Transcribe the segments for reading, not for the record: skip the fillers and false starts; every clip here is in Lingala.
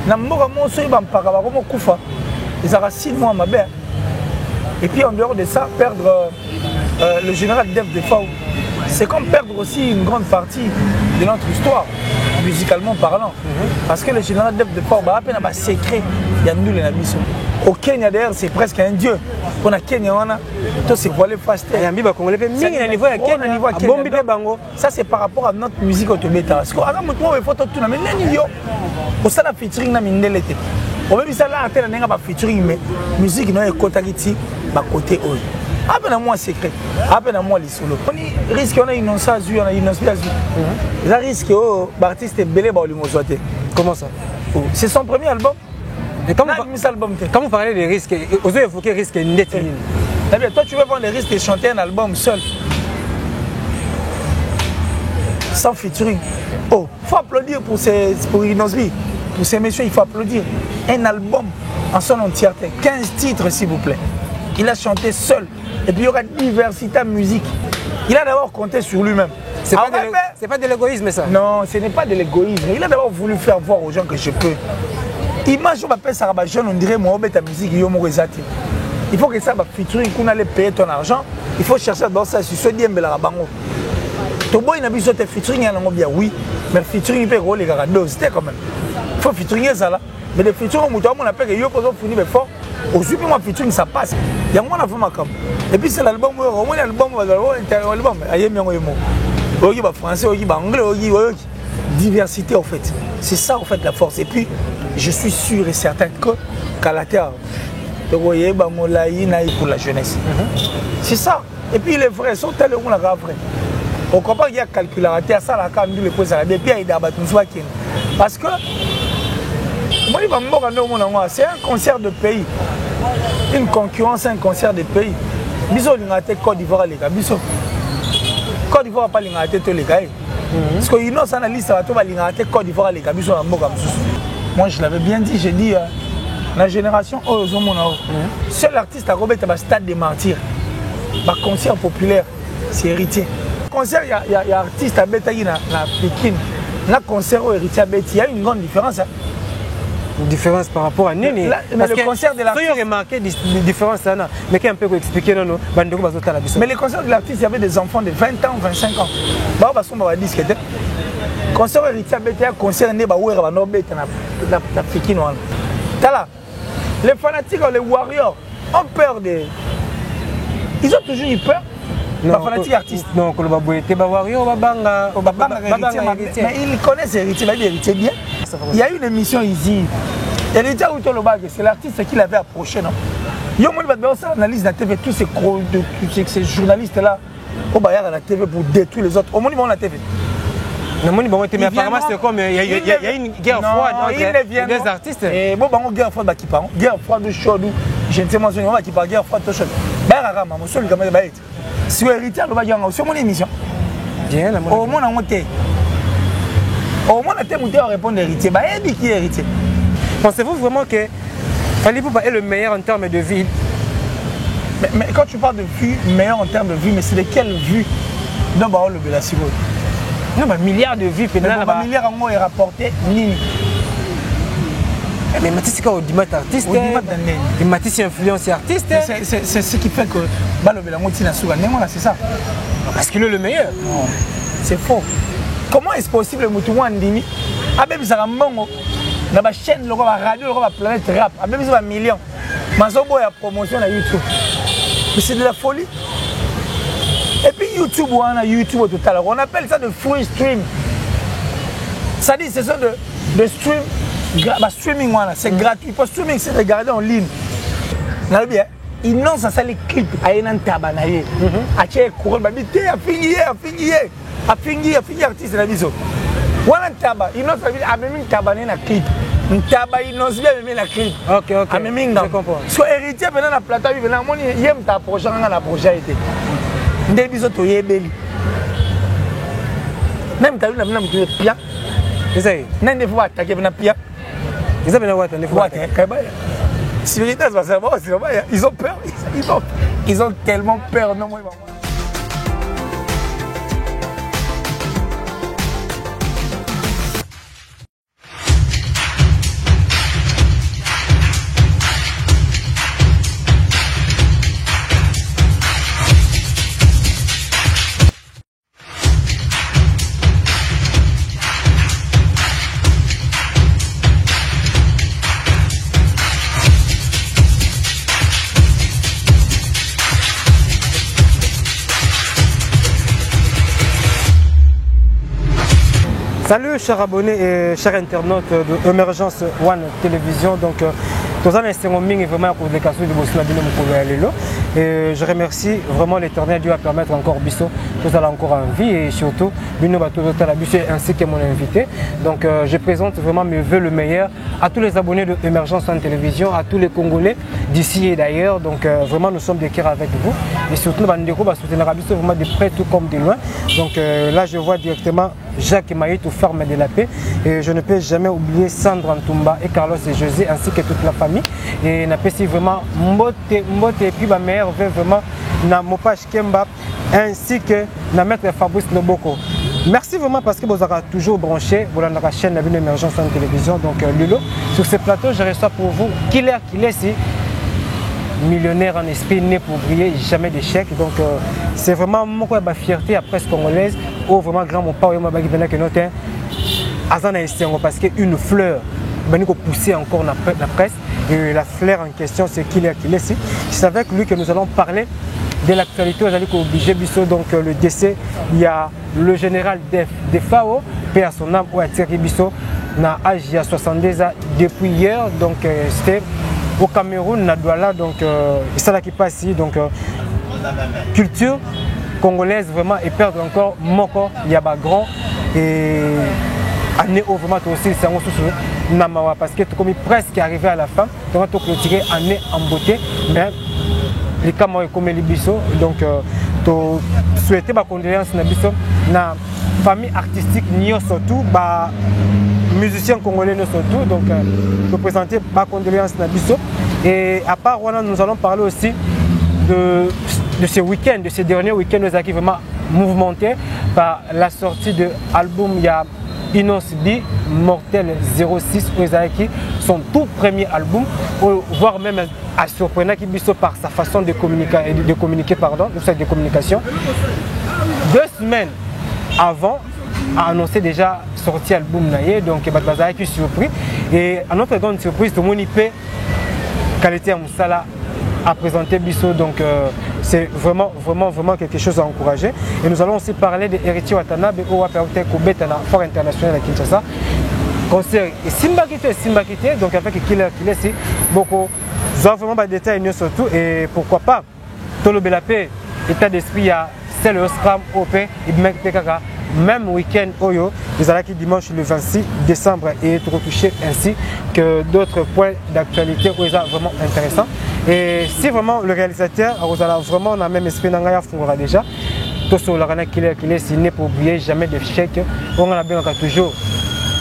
na mboka moso ba mpaka ba komo kufa ils aura 6 mois ma belle. Et puis en dehors de ça perdre le général Def Defao, c'est comme perdre aussi une grande partie de notre histoire musicalement parlant. Parce que le général Def Defao ba peine ba secret ya nous les amis. Au Kenya d'ailleurs c'est presque un dieu. Pour la Kenya wana to se voiler fast. Yambi ba congolais pe mingi na niveau ya Kenya, bombi pe bango. Ça c'est par rapport à notre musique autometa. Parce que aga mutu wa photo tout na mais nani yo. Au sala featuring na mindelete. On veut ça là atteindre n'enga ba featuring mais musique no ekotaki ba côté oyo. Appelle moi secret. Appelle moi les solo. On risque on a innocence azur, on a innocence azur. Ça risque oh artiste belé ba olimo soité. Comment ça? C'est son premier album. Et comment vous parlez des risques? Vous avez évoqué risque net. Toi tu veux prendre les risques de chanter un album seul. Sans featuring. Oh, il faut applaudir pour Inosby. Pour ces messieurs, il faut applaudir. Un album en son entièreté. 15 titres s'il vous plaît. Il a chanté seul. Et puis il y aura diversité en musique. Il a d'abord compté sur lui-même. C'est pas de l'égoïsme ça? Non, ce n'est pas de l'égoïsme. Il a d'abord voulu faire voir aux gens que je peux. Imagine on appelle ça on dirait moi ta musique il faut que ça va featuring qu'on allait payer ton argent, il faut chercher dans ça sur ce diembe la bango. To boy na biso te featuring na bien oui, mais featuring peut rouler la dose c'était quand même. Il faut featuring ça là, mais le featuring on appelle que yo poso fini mais fort. Au super moi featuring ça passe. Il y a moi na fama comme. Et puis c'est l'album au moins l'album l'album ayemi ngo yemo. Oyi ba français, oyi ba anglais, oyi diversité en fait. C'est ça en fait la force. Et puis je suis sûr et certain que Kalater, pour la jeunesse. C'est ça. Et puis les vrais sont tellement vrais. On comprend qu'il y a calculateur, ça la cam le pose à la puis il y a parce que c'est un concert de pays. Une concurrence, un concert de pays. Biso l'ingate Côte d'Ivoire les gars. Biso Côte d'Ivoire pas l'ingate tous les gars. Parce que ils ont ça dans la liste à tout l'ingate Côte d'Ivoire les gars. Biso en mboka. Moi je l'avais bien dit, j'ai dit la génération seul artiste à Robert à stade des martyrs. Par concert populaire, c'est héritier. Concert il y a artiste à Betaï na Pékin. Là concert au héritier à Betaï, il y a une grande différence. Une différence par rapport à Nene. Mais le concert de l'artiste. Il y a remarqué des différences là, mais qui un peu expliquer non mais le concert de l'artiste, il y avait des enfants de 20 ans, 25 ans. Bah on va se discuter. Concert héritier à Betaï, concert né ba ouera ba no beta na Pékin wana. Tala. Les fanatiques, les warriors ont peur de. Ils ont toujours eu peur. Les fanatiques artistes. Non, mais ils connaissent Héritier, Héritier bien. Il y a une émission ici. Héritier c'est l'artiste qui l'avait approché. Non? Il y a une analyse de la TV, tous ces journalistes-là, au Bayard à la TV pour détruire les autres. Au moins, ils vont la TV. Mais apparemment, c'est comme il y a une guerre froide entre les artistes. Et bon, une guerre froide qui parle. Guerre froide chaude. Je ne sais pas qui parle guerre froide chaude. Si vous héritez, vous allez sur mon émission. Au moins, on a au moins, on a répondre héritier. Qui est héritier? Pensez-vous vraiment que Fally Ipupa est le meilleur en termes de vie? Mais quand tu parles de vue, meilleur en termes de vie, mais c'est de quelle vue? Non, bah, le Bélassi. Non, mais milliards de vues, milliards en mots est rapporté. Mais Matisse est audimat artiste. Et Matisse est influencé artiste. C'est ce qui fait que c'est ça. Parce qu'il est le meilleur. Non, c'est faux. Comment est-ce possible que tu Andimi a même ça mongo na ba chaîne le radio le planète rap a même ça millions. Mazobo ya promotion à YouTube. Mais c'est de la folie. Et puis YouTube, on a YouTube au total. On appelle ça de free stream. Ça dit, c'est ça de stream. Streaming, c'est gratuit. Pour streaming, c'est regarder en ligne. Ils n'ont ça les clips à un tabanaye. À tirer courant, a fini artiste la viso. Voilà un tabac. Ils n'ont pas même une tabané na clip. Un tabac, ils n'ont pas même la clip. Ok. Je comprends. Soit héritier, maintenant la plateforme, il y a un projet, la projet été. Des bisous to yebeli. Même t'as vu la même que pia. Essaye. N'en des fois attaquer na pia. Ils avaient la voix, ne faut pas. Si vérité ça va c'est vrai, ils ont peur, ils ont tellement peur non moi. Salut chers abonnés et chers internautes de Emergence One Télévision. Donc, nous avons vraiment pour les cas de Bosna. Et je remercie vraiment l'Éternel Dieu à permettre encore Bisso, nous allons encore en vie et surtout Bino ainsi que mon invité. Donc je présente vraiment mes vœux le meilleur à tous les abonnés de Emergence One Télévision, à tous les Congolais d'ici et d'ailleurs. Donc vraiment nous sommes de cœur avec vous et surtout nous allons soutenir Bisso vraiment de près tout comme de loin. Donc là je vois directement Jacques Maïtou, Ferme de la Paix, et je ne peux jamais oublier Sandra Ntumba et Carlos et José ainsi que toute la famille. Et n'apprécie vraiment Mbote et puis ma mère veut vraiment na Mopage Kemba ainsi que na maître Fabrice Noboko. Merci vraiment parce que vous avez toujours branché pour la chaîne Emergence en télévision. Donc Lilo, sur ce plateau, je reçois pour vous Killer si millionnaire en esprit, né pour briller, jamais d'échec. Donc c'est vraiment ma fierté à presse congolaise. Oh vraiment grand mon père et ma bague que notre Azana Essengo parce qu'une fleur va nous pousser encore la presse. Et la fleur en question, c'est Killer si. C'est avec lui que nous allons parler de l'actualité. Vous allez obligé Bisso, donc le décès. Il y a le général de FAO, paix à son âme, ou à Thierry Bisso, na âge il y a 72 ans depuis hier. Donc c'était au Cameroun, na Douala. Donc c'est là qui passe ici. Donc culture congolaise vraiment et perdre encore Moko, il y a pas grand et année au vraiment aussi c'est un sous Namawa parce que comme presque arrivé à la fin, on va clôturer année en beauté, mais les camarades comme les Bisso, donc to souhaiter ma condoléance na Bisso na famille artistique nio surtout ba musiciens congolais surtout donc to présenter ma condoléance na Bisso et à part voilà nous allons parler aussi de ce week-end, de ces derniers week-ends, nous avons vraiment mouvementé par la sortie de l'album, il y a Inos B, Mortel 06, Oezaki, son tout premier album, voire même à surprenant qui biso par sa façon de communiquer, pardon, de communication. 2 semaines avant, a annoncé déjà sorti album naïe, donc Bazaki est surpris. Et à notre grande surprise, tout le monde peut qualité à Moussala à présenter Bisso, donc c'est vraiment quelque chose à encourager. Et nous allons aussi parler de Héritier Watanabe au Waperute Koubet à Fort International à Kinshasa. Concert et Simbakité, donc avec Killer si beaucoup, nous avons vraiment des détails surtout et pourquoi pas, Tolo Belapé, état d'esprit à celle au Scram OP et Mek Pekaka. Même week-end Oyo, les allons qui dimanche le 26 décembre et être retouché ainsi que d'autres points d'actualité vraiment intéressants. Et si vraiment le réalisateur a vraiment le même esprit d'Angaya Fungora déjà, tout ce qui est signé pour oublier jamais d'échec, on a bien toujours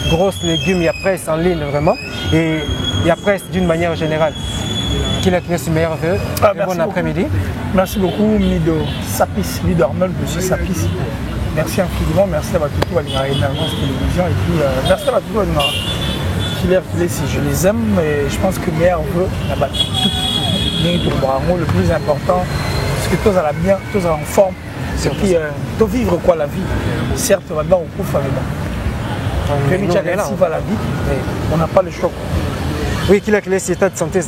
grosses légumes, il y a presse en ligne vraiment et il y a presse d'une manière générale. Qu'il est le meilleur vœu. Bon après-midi. Merci beaucoup Mido Sapis, Mido Arnold, monsieur Sapis. Merci infiniment, merci à tout à Emergence Télévision et puis merci à tout à Killer si je les aime et je pense que meilleur vœu là-bas tout le plus important c'est que tous à la bien, tous en forme et puis de vivre quoi la vie. Certes maintenant on couvre avec la vie, on n'a pas le choix. Oui, qu'il a clé cet état de santé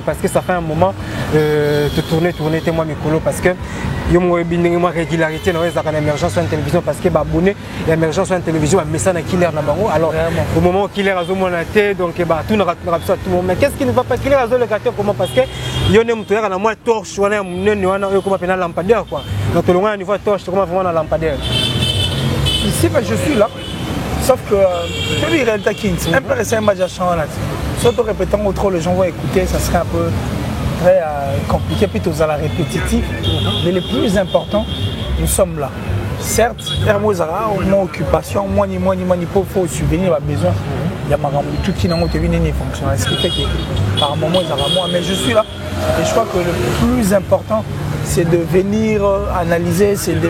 parce que ça fait un moment de tourner moi micro parce que il y a une régularité dans l'émergence sur la télévision parce que abonné l'émergence sur la télévision a mis ça dans Killer Nabango. Alors au moment où Killer a zoné donc tout ne rattrape pas tout le monde. Mais qu'est-ce qui ne va pas Killer a zoné le gâteau comment parce que il y a une mouture à la moins torche ou un comme un lampadaire quoi. Donc le loin niveau torche comment vraiment un lampadaire. Ici je suis là. Sauf que je lui réalité qui un peu c'est un match à changer là. Surtout répétant au trop les gens vont écouter, ça serait un peu très compliqué, plutôt à la répétitive. Mais le plus important, nous sommes là. Certes, mon occupation, moi ni pour faut subvenir à besoin. Il y a tout qui n'a pas été fonctionnel. Ce qui fait que par moment ils ont moi, mais je suis là. Et je crois que le plus important, c'est de venir analyser, c'est de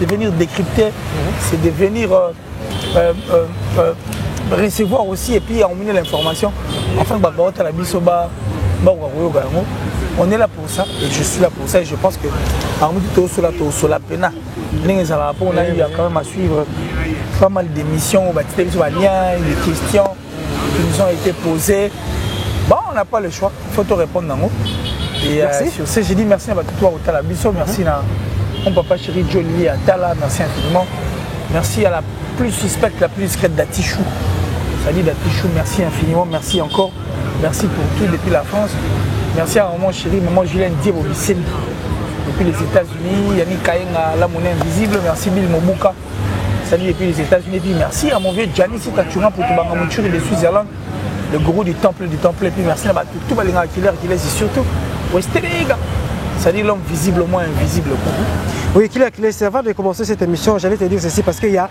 venir décrypter, c'est de venir recevoir aussi et puis emmener l'information. Enfin, on est là pour ça et je suis là pour ça et je pense que parmi tout cela, on a eu quand même à suivre pas mal d'émissions, des questions qui nous ont été posées. Bon, on n'a pas le choix, il faut te répondre dans et sur ce, j'ai dit merci à toi, merci à mon papa chéri Jolie, à Tala, merci infiniment. Merci à plus suspecte, la plus discrète d'Atichou. Salut d'Atichou, merci infiniment, merci encore. Merci pour tout depuis la France. Merci à maman chérie, maman Julien Diebo Bisseni. Depuis les États-Unis, Yannick Kayenga, la monnaie invisible. Merci Bill Mobuka. Salut depuis les États-Unis. Et puis merci à mon vieux Gianni Sitachunga pour Tubanga Mouchuri de Switzerland, le gourou du temple. Et puis merci à tout le monde qui est surtout. Westériga. C'est-à-dire l'homme visiblement invisible. Oui, c'est avant de commencer cette émission, j'allais te dire ceci parce qu'il y a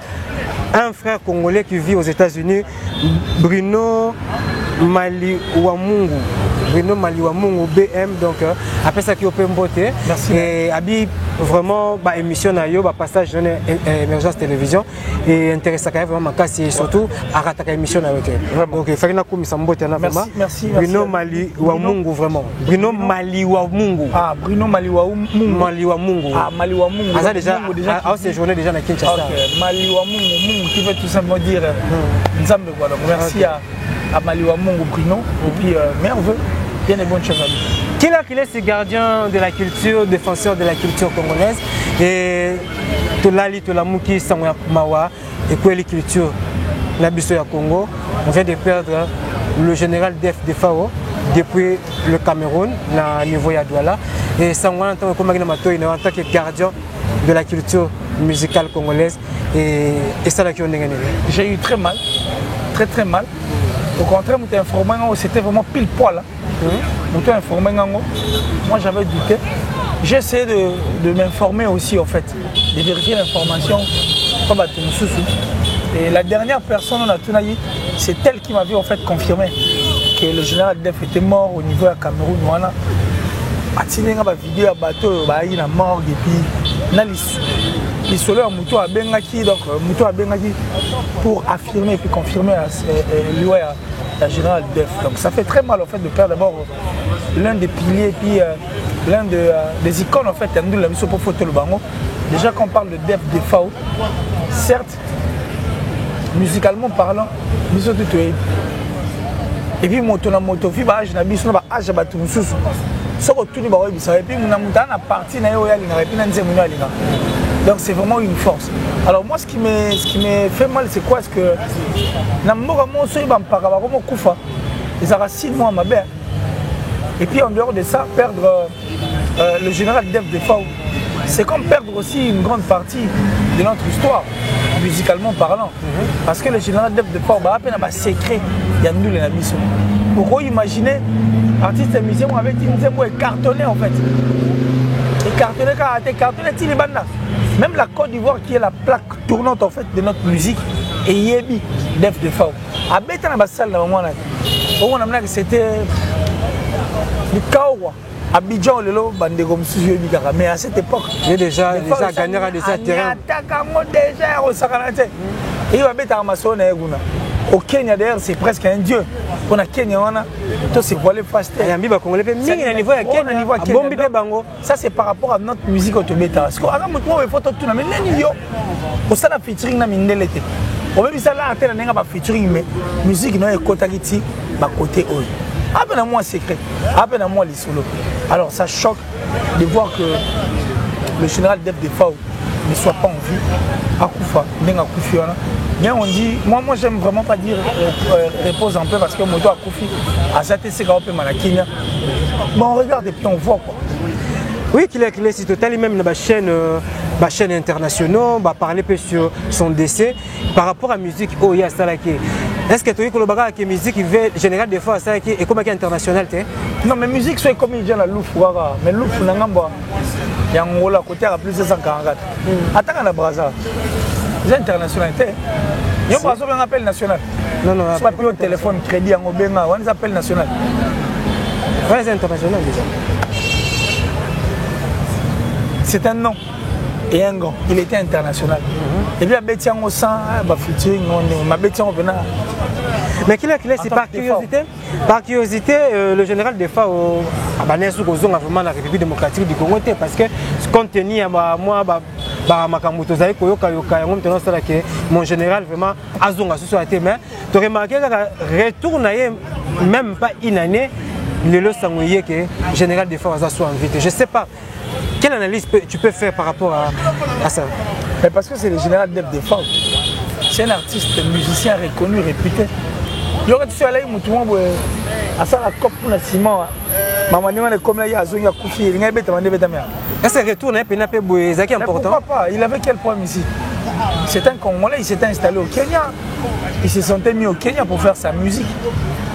un frère congolais qui vit aux États-Unis, Bruno Maliwamungu. Bruno Maliwamungu BM, donc après ça qui est open beauté. Merci. Et Abi vraiment émission na yo passage jeune émergence télévision et intéressant quand même vraiment casse et surtout à rataka émission na yo. Donc il fallait na komisa mbote na vraiment. Merci. Bruno Maliwamungu vraiment. Bruno Maliwamungu. Ah Bruno Maliwamungu. Ah Maliwamungu. Ah ça déjà à ces journées déjà na Kinshasa. OK, Maliwamungu qui veut tout simplement dire Nzambe voilà. Merci à Maliwamungu Bruno et puis merveilleux. Bien des bonnes choses à lui. Qui est ce gardien de la culture, défenseur de la culture congolaise et Tolali Tolamuki Sangwa Mawa et quoi la culture Nabiso ya Congo. On vient de perdre le général Def Defao depuis le Cameroun, à niveau ya Douala. Et Sangwa en tant que gardien de la culture musicale congolaise et ça là qui on est. J'ai eu très mal, très mal. Au contraire, c'était vraiment pile poil. Informé, moi j'avais douté. J'ai essayé de m'informer aussi en fait, de vérifier l'information. Et la dernière personne on a tout dit, c'est elle qui m'avait en fait confirmé que le général Def était mort au niveau de Cameroun. Voilà. Il y a une vidéo à bateau, il y a mort et puis les soleils Moutou a Bengaki, donc Moutou a Bengaki pour affirmer et puis confirmer la général Def. Donc ça fait très mal en fait de perdre d'abord l'un des piliers et puis l'un des icônes en fait pour photo le bango. Déjà quand on parle de Def Defao, certes musicalement parlant, biso tout et puis moto na moto fi ba na biso na age ba tout mususu. Soko tuni ba oyebisa et puis na mutana partie na yo ya linga et puis na nzemu na linga. Donc c'est vraiment une force. Alors moi ce qui me fait mal c'est quoi? Est-ce que ils ont 6 mois à ma mère. Et puis en dehors de ça, perdre le général Def Defao, c'est comme perdre aussi une grande partie de notre histoire, musicalement parlant. Parce que le général Def Defao, il y a un secret, il y a nous les amis. Pourquoi imaginer, artiste et musicien avec une cartonné en fait. Et cartonné, même la Côte d'Ivoire qui est la plaque tournante en fait de notre musique, et Yebi Def Defao. À Bétan à Bassal, on a que c'était le Kawa. Abidjan, le lot, Bandegom Suzuki, mais à cette époque, il a déjà gagné à des terrains. Et il va mettre à Amazon et au Kenya d'ailleurs, c'est presque un dieu. Pour la Kenya, on a tout c'est voilé fast. Ça c'est par rapport à notre musique au Tibétain. Parce que avant moi il faut tout mais nenio. Au ça la featuring na mindelete. On même ça là atteindre n'enga pas featuring mais musique non ekotagiti ba côté eux. Après moi secret, après moi les solos. Alors ça choque de voir que le général Def Defao ne soit pas en vie. Akufa, n'enga kufiona. Mais on dit, moi j'aime vraiment pas dire repose un peu parce que Moto a Koufi a ZTC Gaopé Manakinia. Mais on regarde et puis on voit quoi. Oui, qu'il est si total, même dans la chaîne internationale, parler sur son décès par rapport à la musique. Oh, il y a ça là qui est-ce que tu as collaboré avec la musique générale des fois ça qui est comme international? Non, mais musique c'est comme il dit la Louf, mais Louf Nangamba, il y a un rôle à côté à plus de 144. Attends la Brazza. C'est internationalité. Il y a un appel national. Non, c'est pas plus au téléphone, crédit, en Obenga, on appelle national. Ouais, c'est international déjà. C'est un nom et un gant. Il était international. Et puis, à Bétian au sang, featuring, ma Bétian au Bénin. Mais qu'il est, c'est par curiosité. Par curiosité, le général des fois, vraiment la République démocratique du Congo, parce que compte tenu à moi, mon général vraiment azonga sur la mais tu remarqué que retourne même pas une année le sangoye que général des forces soit invité. Je sais pas quelle analyse tu peux faire par rapport à ça. Mais parce que c'est le général Def Defao. c'est un artiste musicien reconnu, réputé. Il y aurait dû aller à ça la coupe pour le ciment. Maman est comme là, il y a Zoya Koufi, il y a bête à est-ce que retour n'est pas important? Pourquoi pas? Il avait quel problème ici? C'est un Congolais, il s'était installé au Kenya. Il se sentait mis au Kenya pour faire sa musique.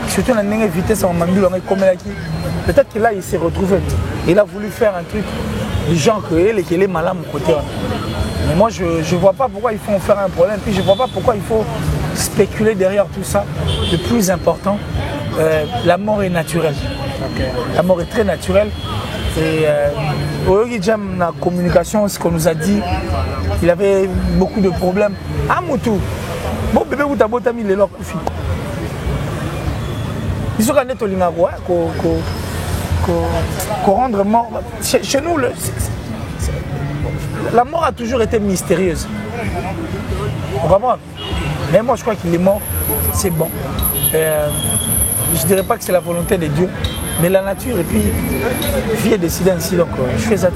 Surtout dans la vitesse en Mandou, peut-être que là il s'est retrouvé. Il a voulu faire un truc du genre qu'il est malade à mon côté. Mais moi je ne vois pas pourquoi il faut en faire un problème. Puis je ne vois pas pourquoi il faut spéculer derrière tout ça. Le plus important, la mort est naturelle. Okay. La mort est très naturelle. Et la communication, ce qu'on nous a dit, il avait beaucoup de problèmes. Ah Moutou, bon bébé vous t'as mis les locks. Ils sont quand qu'on rendre mort. Chez nous, la mort a toujours été mystérieuse. Vraiment. Mais moi je crois qu'il est mort, c'est bon. Je ne dirais pas que c'est la volonté de Dieu, mais la nature et puis vie est décidée ainsi, donc je fais ça.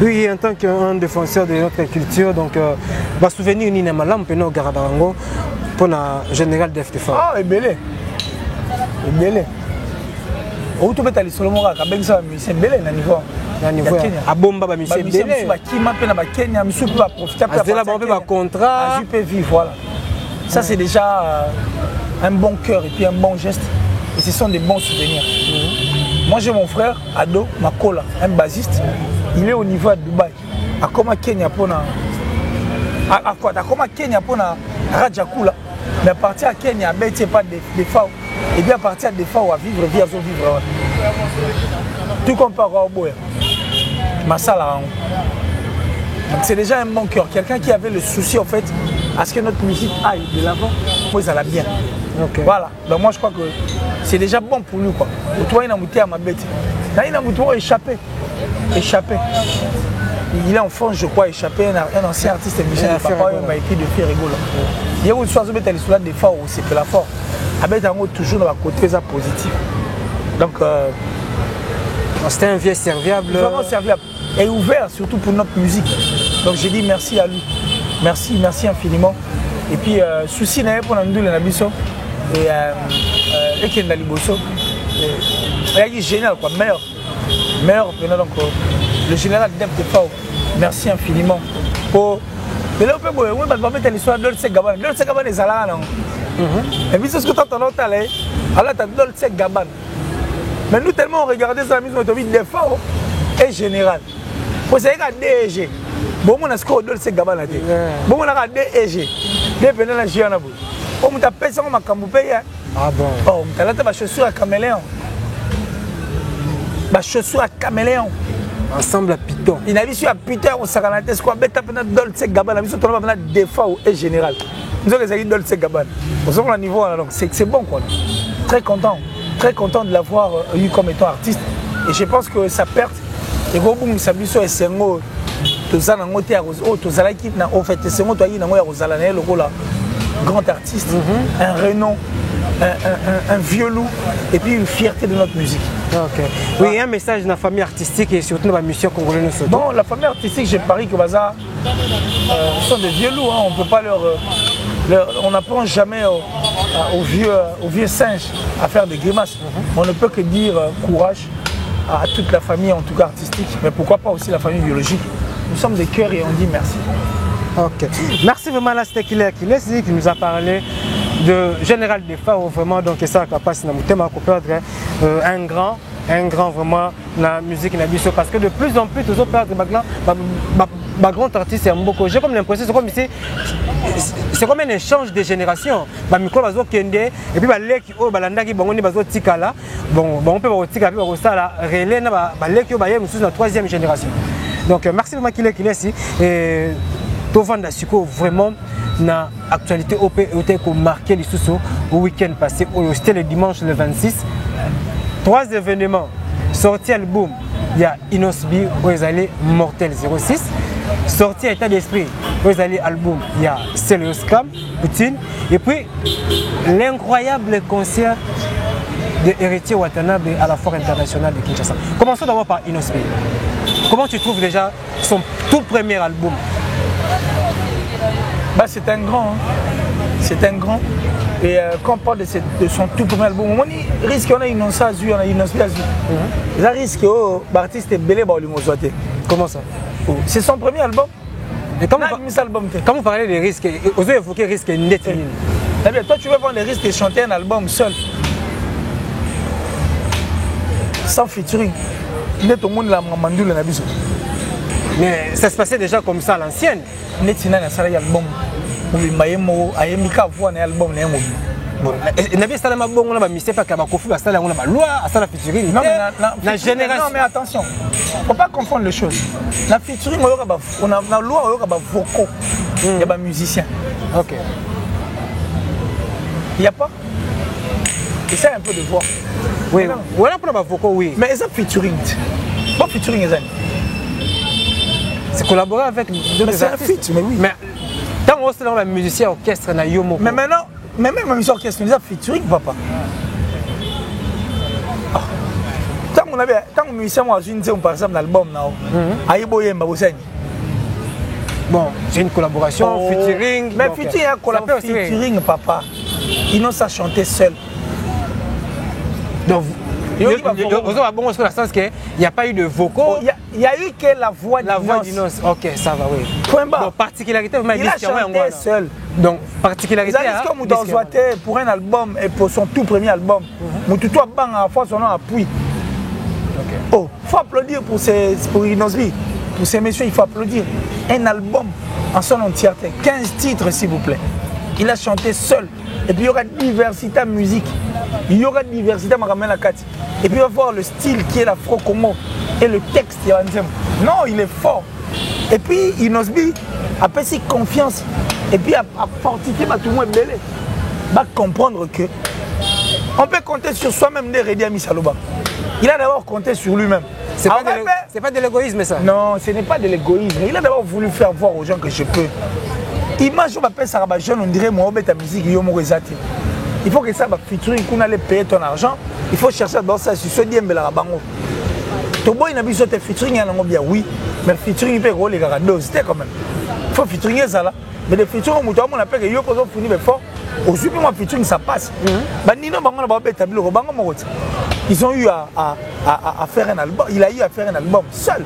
Oui, en tant qu'un défenseur de notre culture, donc va souvenir Nina Malam Peno Garabarango pour le général d'FTF. Ah, et belé. Et belé. Où tu peux aller sur le Mora, c'est belé, na niveau. Na niveau. À Bomba, bah monsieur belé. Qui m'appelle à Kenya, monsieur peut profiter. À Zela Bomba, bah contrat. Je peux vivre, voilà. Ça c'est déjà un bon cœur et puis un bon geste. Et ce sont des bons souvenirs. Moi j'ai mon frère, Ado Makola, un bassiste. Il est au niveau de Dubaï. À Koma Kenya pour na. À quoi? À Koma Kenya pour na Rajakula. Mais à partir de Kenya, il n'y a pas de FAO. Et bien à partir de FAO, à vivre, vivre. Tout comme par Raoboya. Massala. C'est déjà un bon cœur. Quelqu'un qui avait le souci en fait à ce que notre musique aille de l'avant. Moi, ça l'a bien. Okay. Voilà. Donc moi je crois que c'est déjà bon pour nous quoi. Toi il a monté à ma bête. Là il a monté échappé. Échappé. Il est en France je crois échappé un ancien artiste musicien de papa il m'a écrit de faire rigolo. Il y a une soirée où il est des fois où c'est la fort. Avec un mot toujours dans la côté ça positif. Donc c'était un vieux serviable. Vraiment serviable et ouvert surtout pour notre musique. Donc j'ai dit merci à lui. Merci infiniment. Et puis souci n'est pas pour nous les nabiso. Et qui est dans Liboso, il est génial quoi, meilleur donc le général d'FTF, merci infiniment pour mais là on peut mettre l'histoire de Dolce Gabbana. Dolce Gabbana est là non. Et puis c'est ce que tu entends aller, alors tu as Dolce Gabbana. Mais nous tellement on regardait ça mise notre vie d'FTF et général. Pour ça il y a DG. Bon on a ce que Dolce Gabbana dit. Bon on a DG. Dépendant de la Giana. On t'a payé ça comme un camboupé. Ah bon? Oh, tu as la chaussure à caméléon. La chaussure à caméléon. Ensemble à Python. Il a vu sur Python, on s'est rendu compte que tu as Dolce Gabbana. Il a vu des fois et général. Nous avons dit Dolce Gabbana. Nous avons le niveau, donc c'est bon quoi. Très content de l'avoir eu comme étant artiste. Et je pense que sa perte, et gros boum, ça lui est sengo. Tous les gens qui ont fait des sengo, grand artiste, un renom, un vieux loup et puis une fierté de notre musique. Okay. Oui, il y a un message dans la famille artistique et surtout dans la musique congolaise. Bon, la famille artistique, j'ai parié que Baza sont des vieux loups, hein. On peut pas on n'apprend jamais aux vieux singes à faire des grimaces. On ne peut que dire courage à toute la famille, en tout cas artistique, mais pourquoi pas aussi la famille biologique. Nous sommes des cœurs et on dit merci. Ok. Merci vraiment à c'était qui nous a parlé de Général Defao, vraiment, donc ça capacité à perdre un grand vraiment la musique nabiso parce que de plus en plus tous autres perdre ma grand artiste beaucoup. J'ai comme l'impression c'est comme un échange de générations. Ba micro bazo kende et puis ba leki o balanda ki bango ni bazo tikala bon on peut ba tika puis ba sala relais na ba leki o ba yé mususu na troisième génération. Donc merci vraiment qu'il est ici et Tovanda Siko vraiment na actualité OP qui marqué les sous au week-end passé c'était le dimanche le 26. 3 événements sorti album il y a Inosbi où ils allaient Mortel 06 sorti état d'esprit où ils allaient album il y a Celios Cam Poutine et puis l'incroyable concert de Héritier Watanabe à la Foire internationale de Kinshasa. Commençons d'abord par Inosbi. Comment tu trouves déjà son tout premier album? Bah, c'est un grand. Hein. c'est un grand. Et quand on parle de son tout premier album, on risque on a une once azur, on a une once azur. Ça risque l'artiste est belé par l'humour. Comment ça? C'est son premier album. Et quand vous parlez des risques, vous avez évoqué risque net. Toi tu veux prendre les risques de chanter un album seul, sans featuring. Net au monde la mandoule na biso. Mais ça se passait déjà comme ça à l'ancienne. Net sina na sala album. Oui, maïmo ayemika voix na album na mo. Nabi salama bongo na ba mystère pas ka ba kofu ba sala ngona ba loi à sala featuring. Non mais la génération. Non mais attention. Faut pas confondre les choses. La featuring on a la loi on a ba vocaux. Il y a ba musicien. OK. Il y a pas. Et ça un peu de voix. Oui. Voilà pour ba vocaux oui. Mais ça featuring. Bon featuring est c'est collaborer avec d'autres artistes. Mais oui. Mais tant on est dans la musicien orchestre na yomo. Mais maintenant, même la musique orchestre, nous a featuring papa. Tant que musicien moi j'ai par exemple l'album now. Ayiboyemba bosani. Bon, c'est une collaboration featuring. Mais featuring papa. Ils n'ont pas chanté seul. Donc vous avez bon dans le sens qu'il n'y a pas eu de vocaux. Il y a eu que la voix d'Inos. Ok, ça va, oui. Point barre. Bon, particularité, vous m'avez dit qu'il a chanté seul. Donc, particularité. Vous avez dit que pour un album et pour son tout premier album, vous avez à fois son nom appui. Oh, il faut applaudir pour Inosbi. Pour ces messieurs, il faut applaudir. Un album en son entièreté, 15 titres s'il vous plaît. Il a chanté seul. Et puis il y aura diversité en musique. Il y aura diversité à la carte. Et puis il va voir le style qui est l'afro-congo. Et le texte, non, il est fort. Et puis Inosbi a pris confiance. Et puis a fortifié tout le monde belé. Va comprendre que on peut compter sur soi-même de Redi Amisaloba. Il a d'abord compté sur lui-même. C'est pas de l'égoïsme ça? Non, ce n'est pas de l'égoïsme. Il a d'abord voulu faire voir aux gens que je peux. Imagine on ça jeune, on dirait moi ta musique il faut que ça va featuring qu'on allait payer ton argent. Il faut chercher dans ça sur ce diembe la bango. Tobo il a besoin de featuring en bien oui, mais le featuring il peut rouler la dosité quand même. Il faut featuring ça là. Mais le featuring on appelle que yo pour finir mais fort. Au super moi featuring ça passe. Banino bango na ba établir au bango mo. Ils ont eu à faire un album, il a eu à faire un album seul.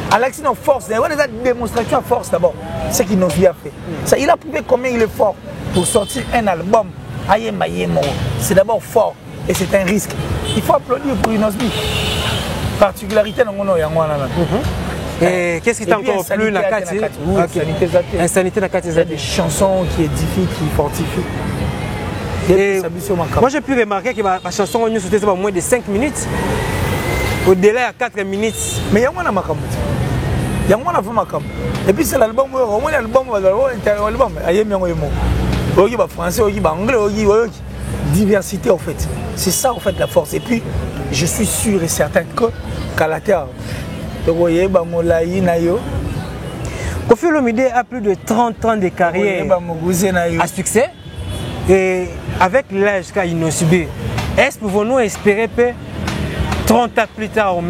Alexis non force, il y a des démonstrations à force d'abord. C'est qu'il nous a fait. Ça, il a prouvé combien il est fort pour sortir un album. C'est d'abord fort et c'est un risque. Il faut applaudir pour Inosbi. Particularité dans mon Et qu'est-ce qui t'a encore plu la carte? Insanité la carte. Il y a des chansons qui édifient, qui fortifient. Moi j'ai pu remarquer que ma chanson on sauté pas moins de 5 minutes. Au-delà de 4 minutes. Mais il y a un macam. Il y a un macam. Et puis c'est l'album, l'album, il y a français, il y a anglais, il y a diversité en fait. C'est ça en fait la force. Et puis je suis sûr et certain que Kalatea, Koffi Olomide a plus de 30 ans de carrière à succès. Et avec l'âge qu'a Inosbi, est-ce que pouvons-nous espérer que 30 ans plus tard on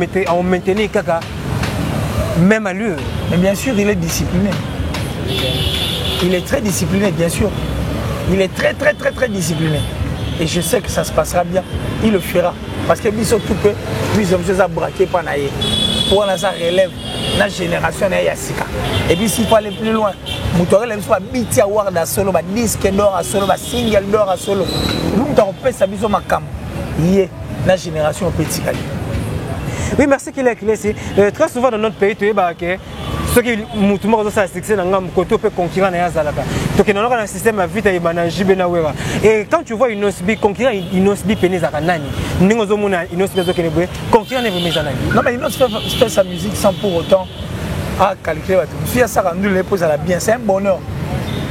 maintenir Kaka même à lui? Mais bien sûr, il est discipliné. Il est très discipliné, bien sûr. Il est très discipliné. Et je sais que ça se passera bien. Il le fera. Parce que Bissot tout peu, lui, ils ont braqué pour ça relève la génération de Yassika. Et puis s'il faut aller plus loin, Moutorel aime soit biti award à solo, disque d'or à solo, single d'or à solo. Nous on peut ça biso makam. Yé, la génération petit cali. Oui, merci qu'il est clair. Très souvent dans notre pays, tu es que ceux qui ont un succès dans le côté peut concurrent à Zalaka. Donc, on a un système à vite et et quand tu vois une Inosbi concurrent, Inosbi pénèse à Nani. Nous avons un Inosbi concurrent n'est pas Nani. Non, mais Inosbi fait sa musique sans pour autant calculer. Si ça rendu les poses à la bien, c'est un bonheur.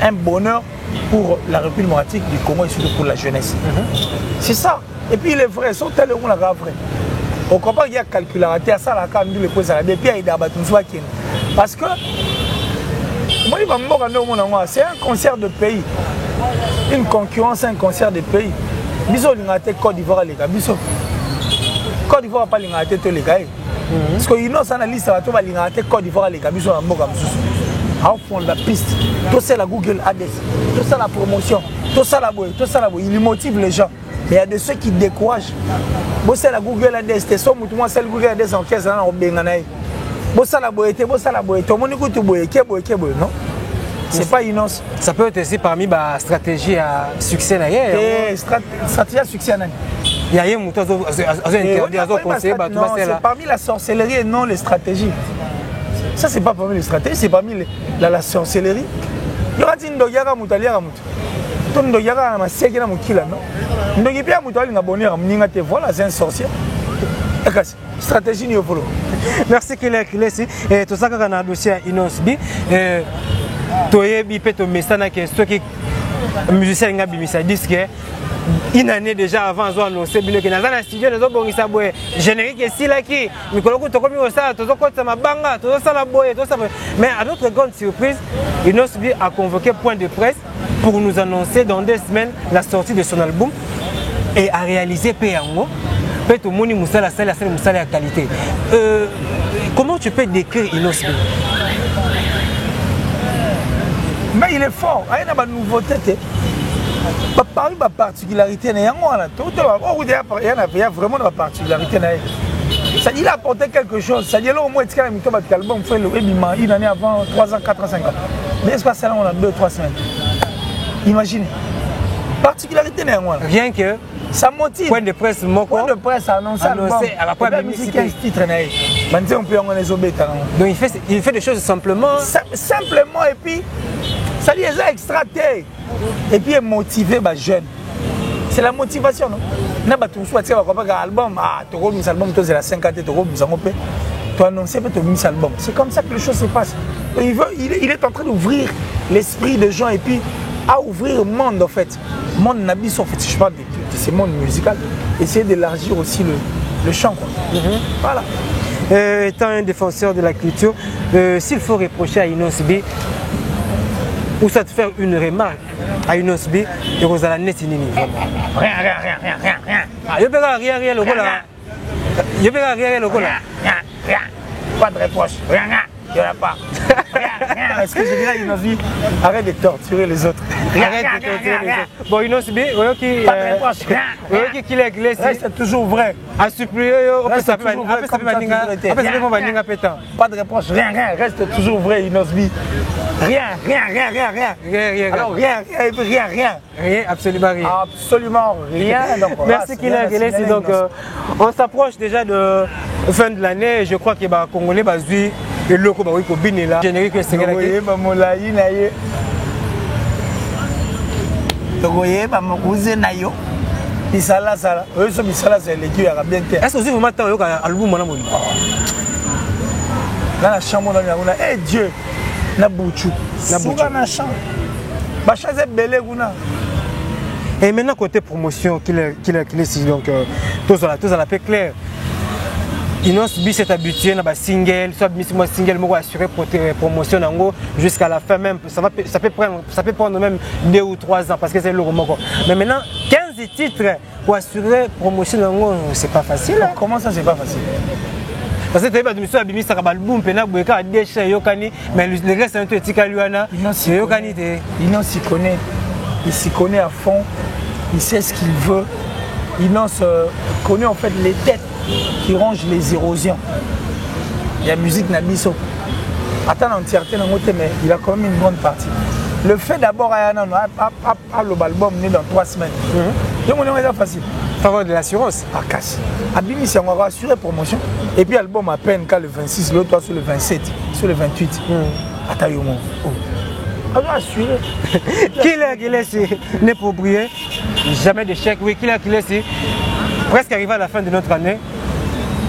Un bonheur pour la République démocratique du Congo et surtout pour la jeunesse. C'est ça. Et puis les vrais sont tellement vrai. On comprend qu'il y a calculateur à ça la carte les poses à la bien. Puis il y a des parce que c'est un concert de pays. Une concurrence, un concert de pays. Biso l'ingate Côte d'Ivoire les gars. Biso Côte d'Ivoire pas l'ingate tous les gars. Parce que Inos analyse ça va l'ingate Côte d'Ivoire les gars. Biso en mot comme ça. À fond la piste. Tout c'est la Google Ads. Tout ça la promotion. Tout ça là, il motive les gens. Mais il y a de ceux qui découragent. C'est la Google ADS, c'est ça, tout le monde, c'est le Google ADS en caisse, là, on benganaï. Ça la boîte, tout le monde écoute, non? C'est pas innocent. Ça peut être aussi parmi la stratégie à succès. Stratégie à succès. Il y a un mouton qui c'est parmi la sorcellerie et non les stratégies. Ça, c'est pas parmi les stratégies, c'est parmi la sorcellerie. Il y aura une doyara moutaliara moutou. Ton doyara ma siège na moukila, non? Ndogi pia moutali na bonheur, mningate, voilà, c'est un sorcier. Stratégie ni au polo. Merci Kilesi. Et tout ça, quand on a dossier à Inosbi, Toyebi peut te messana que ceux qui musiciens nga bimisa disque une année déjà avant zo annoncer bino que dans un studio nous bongisa boye générique ici là qui mikolo ko tokomi osa tozo kota mabanga tozo sala boye tout ça mais à notre grande surprise Inosbi a convoqué point de presse pour nous annoncer dans 2 semaines la sortie de son album et a réalisé Peyango peut au moni musala sala musala à qualité. Comment tu peux décrire Inosbi? Mais il est fort, il y a une nouveauté. Parmi ma particularité, il y a vraiment une particularité. Ça dit, il a apporté quelque chose. Ça dit, là, au moins, il y a un album fait une année avant, 3 ans, 4 ans, 5 ans. Mais est-ce que ça, on a 2-3 semaines? Imaginez. Particularité, rien que. Ça motive. Point de presse, annoncé après la musique, 15 titres. Donc il fait des choses simplement. Simplement, et puis, ça dit, ils ont extracté. Et puis, motivé les jeunes. C'est la motivation, non? Il y a un album, tu as mis album, tu as 50 tu as annoncé que tu as mis album. C'est comme ça que les choses se passent. Il est en train d'ouvrir l'esprit des gens et puis à ouvrir le monde, en fait. Le monde n'habite, en fait, je parle de ce monde musical, essayer d'élargir aussi le champ. Voilà. Étant un défenseur de la culture, s'il faut reprocher à Inosbi, ou ça te faire une remarque à Inosbi, et vous allez net inini. Rien. Je peux rien le là. Je peux rien le là. Rien. Pas de reproche. Rien. Il n'y en a pas. Rien. Est-ce que je dirais à Inosbi, arrête de torturer les autres. Arrête de torturer les autres. Bon, Inosbi, pas de reproche. Reste toujours vrai. À supplier, on peut s'appeler pas de reproche. Rien. Reste toujours vrai, Inosbi. Rien. Alors rien. Rien, absolument rien. Absolument rien. Merci Kilesi. Donc, on s'approche déjà de fin de l'année. Je crois que les Congolais basent le loco baiko binela. Générique c'est que mamolayi na ye. Togoye bamukuze na yo. Bisala. Eux sont bisala c'est l'équipe arabienne. Est-ce que vous m'attendez au album mon amour? Dans la chambre on a eh Dieu. Na bouchou. Na chambre. Ba chaise belé guna. Et maintenant côté promotion qu'il est donc tous à la paix claire. Inosbi s'est habitué à un single, soit un single pour assurer promotion jusqu'à la fin même. Ça peut prendre même 2 ou 3 ans parce que c'est le roman. Mais maintenant, 15 titres pour assurer promotion, c'est pas facile. Hein? Comment ça, c'est pas facile? Parce que tu as dit que tu as album, mais le reste c'est un peu de Inos s'y connaît. Il s'y connaît à fond. Il sait ce qu'il veut. Inos connaît en fait les têtes qui rongent les érosions. Il y a musique Nabiso. Attends l'entièreté, mais il a quand même une grande partie. Le fait d'abord à l'album né dans 3 semaines. C'est facile. Faveur de l'assurance. À casse. Abimi, c'est on va assurer promotion. Et puis l'album à peine qu'à le 26, l'autre sur le 27, sur le 28. Attends, alors assuré. Qu'il n'est pas oublié. Jamais d'échec. Oui, qu'il est presque arrivé à la fin de notre année.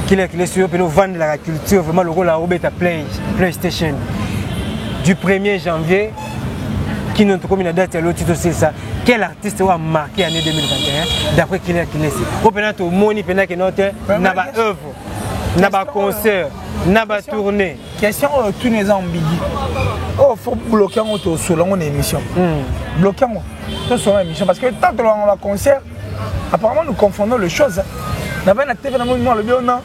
Qu'il est sur nous vendre la culture, vraiment le rôle à Robert PlayStation. Du 1er janvier, qui nous comme une date à l'autre aussi ça. Quel artiste a marqué l'année 2021 d'après qu'il est au pénal au moni pénal que notre n'a pas œuvre, n'a pas concert, n'a pas tournée. Question tous les ans ambigu. Oh, faut bloquer notre sur mon émission. Bloquer moi sur l'émission parce que tant que l'on a concert, apparemment nous confondons les choses. N'a pas la TV dans le monde le bien non.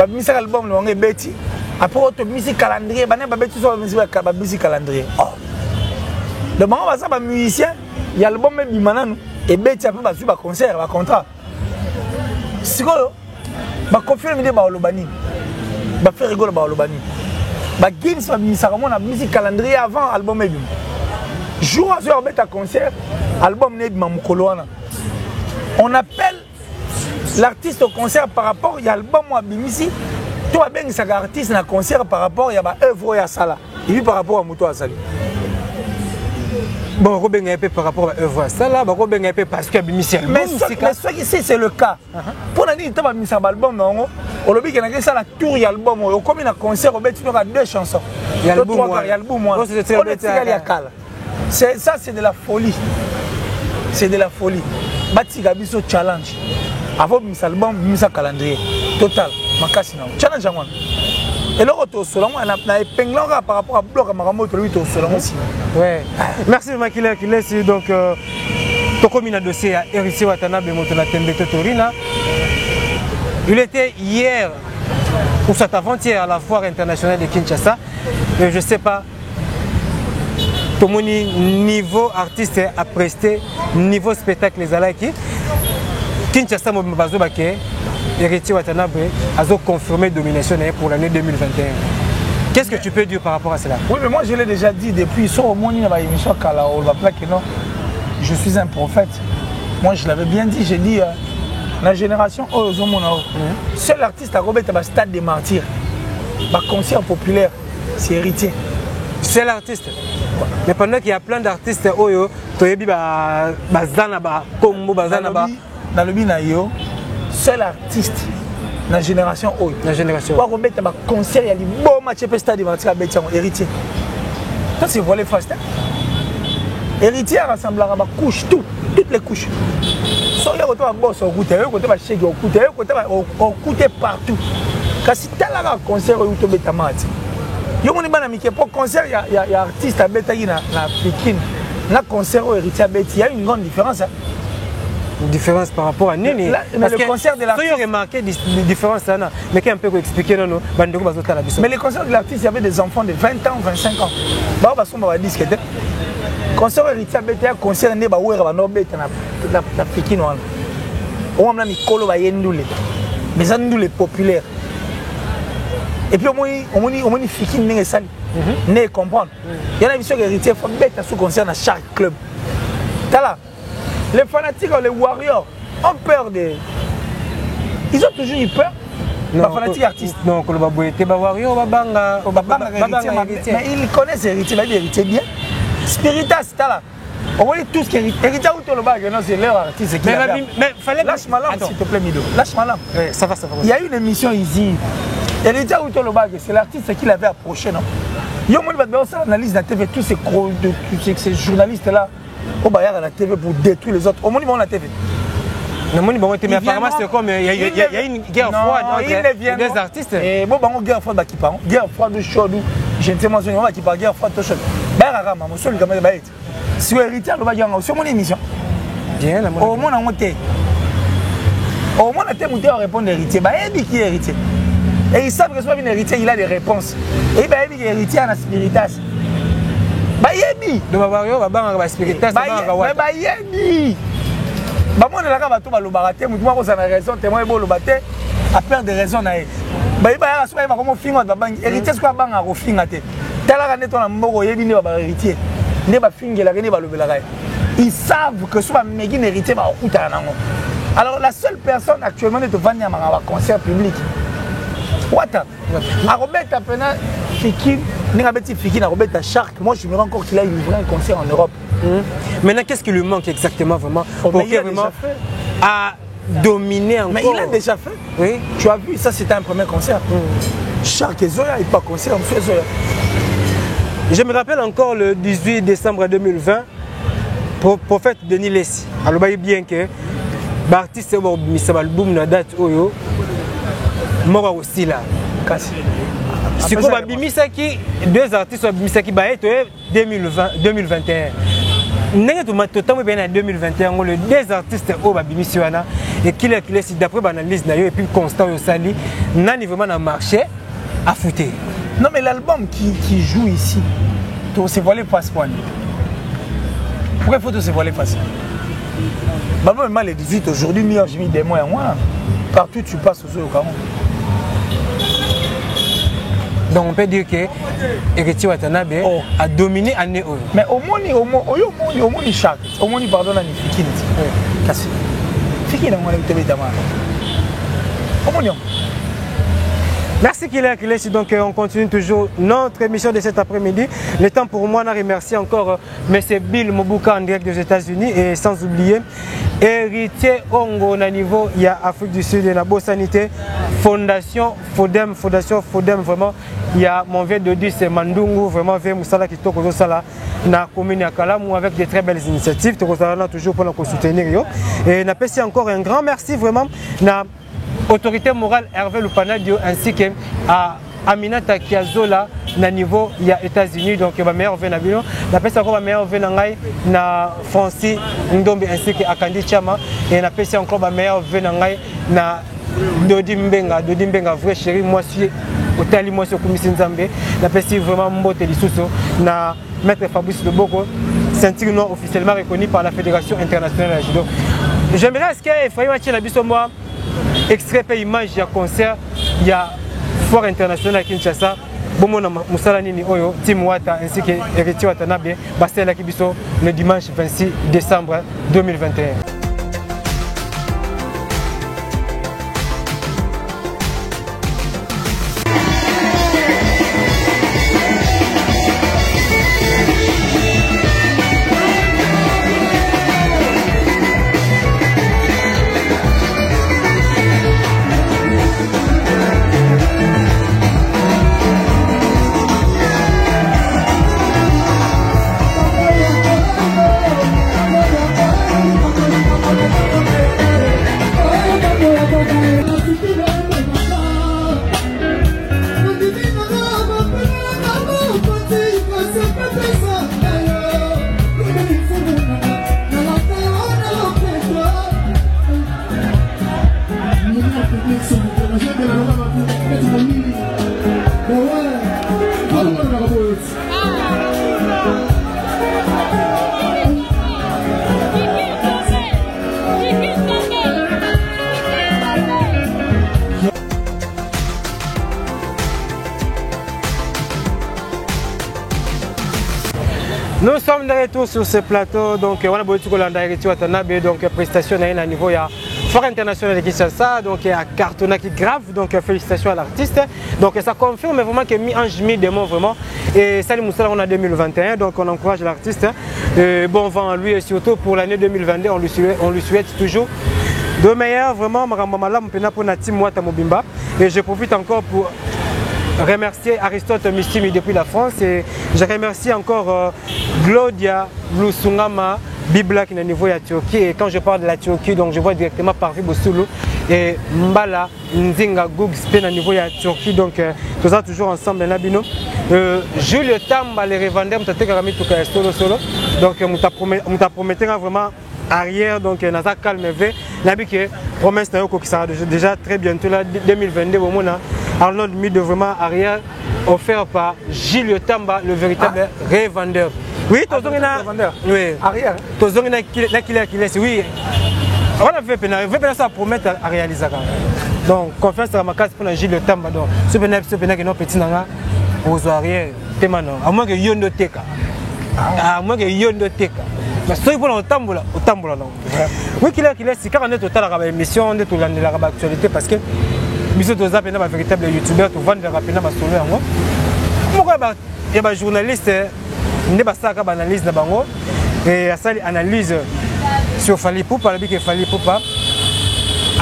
Musique album le Betty. Après autre musique calendrier, Betty sur musique calendrier. Le moment où ça va musicien, il y a l'album même Bimanano et bête un peu basu ba concert ba contrat sikoyo ba confirmer de ba olobani ba faire rigoler ba olobani ba Guinness ba misaka mona musique calendrier avant album même jour à jour bête à concert album né bima mukolo wana on appelle l'artiste au concert par rapport à l'album à Bimisi toi bien ça artiste na concert par rapport à ba œuvre ya sala et puis par rapport à Muto Asali. Bon, Robin a peu par rapport à œuvre ça là, Robin a peu parce que Bimisi mais ce qui c'est le cas. Pour la dire tu vas mis album non, au lobby qui a ça la tour y album au comme un concert au tu auras deux chansons. Il y a l'album moi. C'est ça c'est de la folie. C'est de la folie. Bati Gabiso challenge. Avant mis album, mis calendrier total. Makasi na challenge à moi. Et le retour selon moi, on a épinglé par rapport à bloc à Maramoto, lui, selon aussi. Ouais. Merci, Makila, qui laisse donc. Tokomi na dossier à Héritier Watanabe Motona Tembe Totorina. Il était hier, ou cet avant-hier, à la foire internationale de Kinshasa. Et je ne sais pas, tout mon niveau artiste à prester, niveau spectacle les alaki. Kinshasa, mon bazo baké. Héritier Watanabe a confirmé domination pour l'année 2021. Qu'est-ce que tu peux dire par rapport à cela? Oui, mais moi je l'ai déjà dit depuis au moins dans l'émission Kalao, non, je suis un prophète. Moi je l'avais bien dit, j'ai dit la génération Ozomonao, seul artiste à Robert à stade des martyrs, concert populaire, c'est Héritier. Seul artiste. Mais pendant qu'il y a plein d'artistes Oyo, Toyebi Bazana Kombo Bazana dans le binayo. Seul artiste dans la génération haute. La génération. Pour remettre un concert, il y a des beaux matchs de stade de Héritier. Ça c'est volé fast. Héritier rassemblera ma couche, toutes les couches. Soit il y a un boss au côté, il y a un chèque au côté, au côté partout. Quand si tu as un concert au YouTube, tu as un pour concert, il y a artiste à Betaï dans Pékin. Dans concert au Héritier à Betaï, il y a une grande différence. Une différence par rapport à Nini. Mais le concert de l'artiste. Il y a remarqué des différences là, mais qui un peu expliquer non. Mais le concert de l'artiste, il y avait des enfants de 20 ans, 25 ans. Bah on va discuter. Concert Héritier Beta, concert né ba ouera ba no beta na Pékin wana. On m'a mis kolo ba yendule. Mais ça nous les populaires. Et puis on m'a fiki ndenge sali. Ne comprendre. Il y a une vision Héritier faut beta sous concert dans chaque club. Tala. Les fanatiques, les warriors, ont peur de... Ils ont toujours eu peur. Les fanatiques artistes. Non, que le baboué était warrior, babanga, mais ils connaissent Héritier, ils Héritier bien. Spiritas, c'est là. On voit tout ce qui est Héritier ou tout le bague, non, c'est leur artiste. Mais fallait... Lâche ma lampe, s'il te plaît, Mido. Lâche ma lampe. Ça va. Il y a une émission ici. Héritier ou tout le bague, c'est l'artiste qui l'avait approché, non? Il y a une analyse de la TV, tous ces journalistes-là. Au Bayard à la TV pour détruire les autres. Au moins, ils vont à la TV. Mais apparemment, c'est comme il y a une guerre froide entre les artistes. Et bon, une guerre froide qui parle. Guerre froide chaude. Je ne sais pas si qui parle guerre froide chaude. Bayard, monsieur le camarade Bayard. Si vous héritez, vous allez sur mon émission. Bien, la au moins, on a monté. Au moins, on a monté à répondre héritier. Bayard qui est héritier. Et ils savent que soit un héritier, il a des réponses. Et Bayard qui est héritier à la Spiritas. Bayebi de babario babanga ba spiritas babanga wa bayebi bamona la ka bato ba lobaraté mutu moko za na raison témoin bo lobaté a perdre des raisons na ye bayebi ya so ba comme fingo ba bangi héritier ko banga ko finga te tala ka neto na mboko yebi ne ba héritier ne ba fingela ne ba lobela ka ils savent que soit megi héritier ba okuta nango. Alors la seule personne actuellement de vendre un concert public Wata a Robert Apena Fiki, Fiki na Robert Shark. Moi je me rends compte qu'il a livré un concert en Europe. Maintenant qu'est-ce qui lui manque exactement vraiment pour vraiment à dominer encore? Mais il a déjà fait. Oui. Tu as vu, ça c'était un premier concert. Shark et Zoya, il pas concert, monsieur Zoya. Je me rappelle encore le 18 décembre 2020, prophète Denis Lessi. Alors il bien que l'artiste est mis album na date oyo. Mora aussi là. Si vous avez Bimisaki, deux artistes ont Bimisaki 2021. Nous avons totalement bien en 2021, les deux artistes ont Bimisiwana et qui laisse d'après l'analyse et puis constant au sali, n'a vraiment marché à foutre. Non mais l'album qui joue ici, c'est volé passeport. Pourquoi il faut te se voiler facile? Maman m'a les 18 aujourd'hui, j'ai mis des mois et moi. Partout tu passes au Cameroun. Donc on peut dire que Héritier Watanabe a dominé année. Mais au moins, chaque. Au moins, pardonne à Fikine. Cassé. Fikine, on a été bédamar. Au moins. Merci Kylian. Donc on continue toujours notre émission de cet après-midi. Le temps pour moi de remercier encore M. Bill Mobuka en direct des États-Unis et sans oublier Héritier Ongo au niveau il y a Afrique du Sud et la Beau Sanité Fondation Fodem vraiment il y a mon vieux de dire c'est Mandungu vraiment vers Moussala qui toque au Sala na commune à Kalamou avec de très belles initiatives toujours pour nous soutenir et n'apprécie encore un grand merci vraiment na autorité morale Hervé Lupanadio ainsi que à Aminata Kiazola na niveau il y a États-Unis donc ma meilleure vue na bilo na pesa encore ma meilleure vue na ngai na Francis Ndombe ainsi que Akandi Chama et na pesa encore ma meilleure vue na ngai na Dodi Mbenga vrai chéri moi suis Otali moi sur Komisi Nzambe na pesa vraiment mbote lisusu na maître Fabrice Loboko ceinture noire officiellement reconnu par la Fédération internationale de judo. J'aimerais est-ce que Efraïm Achila biso moi extrait par image il y a concert il y a foire internationale à Kinshasa bomona musala nini oyo Tim Wata ainsi que Héritier Watanabe basela kibiso le dimanche 26 décembre 2021. Nous sommes de retour sur ce plateau, donc on a beaucoup de Héritier Watanabe, donc prestation à niveau ya Foire internationale de Kinshasa, donc à Cartona qui grave, donc félicitations à l'artiste. Donc ça confirme vraiment qu'il a mis en chemin des mots vraiment. Et Salim Moussala on a 2021, donc on encourage l'artiste. Bon vent à lui et surtout pour l'année 2022, on lui souhaite toujours de meilleurs vraiment. Et je profite encore pour remercier Aristote Mistimi depuis la France et je remercie encore Glodia Lusungama Bibla qui est au niveau de la Turquie. Et quand je parle de la Turquie, donc je vois directement Paris Boussoulou et Mbala Nzinga Goug Spain au niveau de la Turquie. Donc tout ça toujours ensemble dans Nabino. Julio Tamba les revendeurs solo. Donc on t'a prometté vraiment arrière donc Nasa calme nabi que promesse na yoko qui sera déjà très bientôt là 2022 au monde Arnold Mid de vraiment arrière offert par Julio Tamba le véritable revendeur. Oui, oui, arrière. Oui. On a fait ça promettre à réaliser. Donc confiance à ma case pour Julio Tamba donc ce que non petit nanga aux arrière temano à moins que yondo teka. À moins que yondo teka. Mais ce qui pour le tamboula, oui, qu'il est si car on est total à l'émission, on est tout l'actualité parce que Monsieur Doza est un véritable youtubeur, tout vendre rapidement ma solo en haut. Pourquoi il y a des journalistes, il n'y a pas ça qui analyse na bango et ça analyse sur Fally Ipupa, le que Fally Ipupa,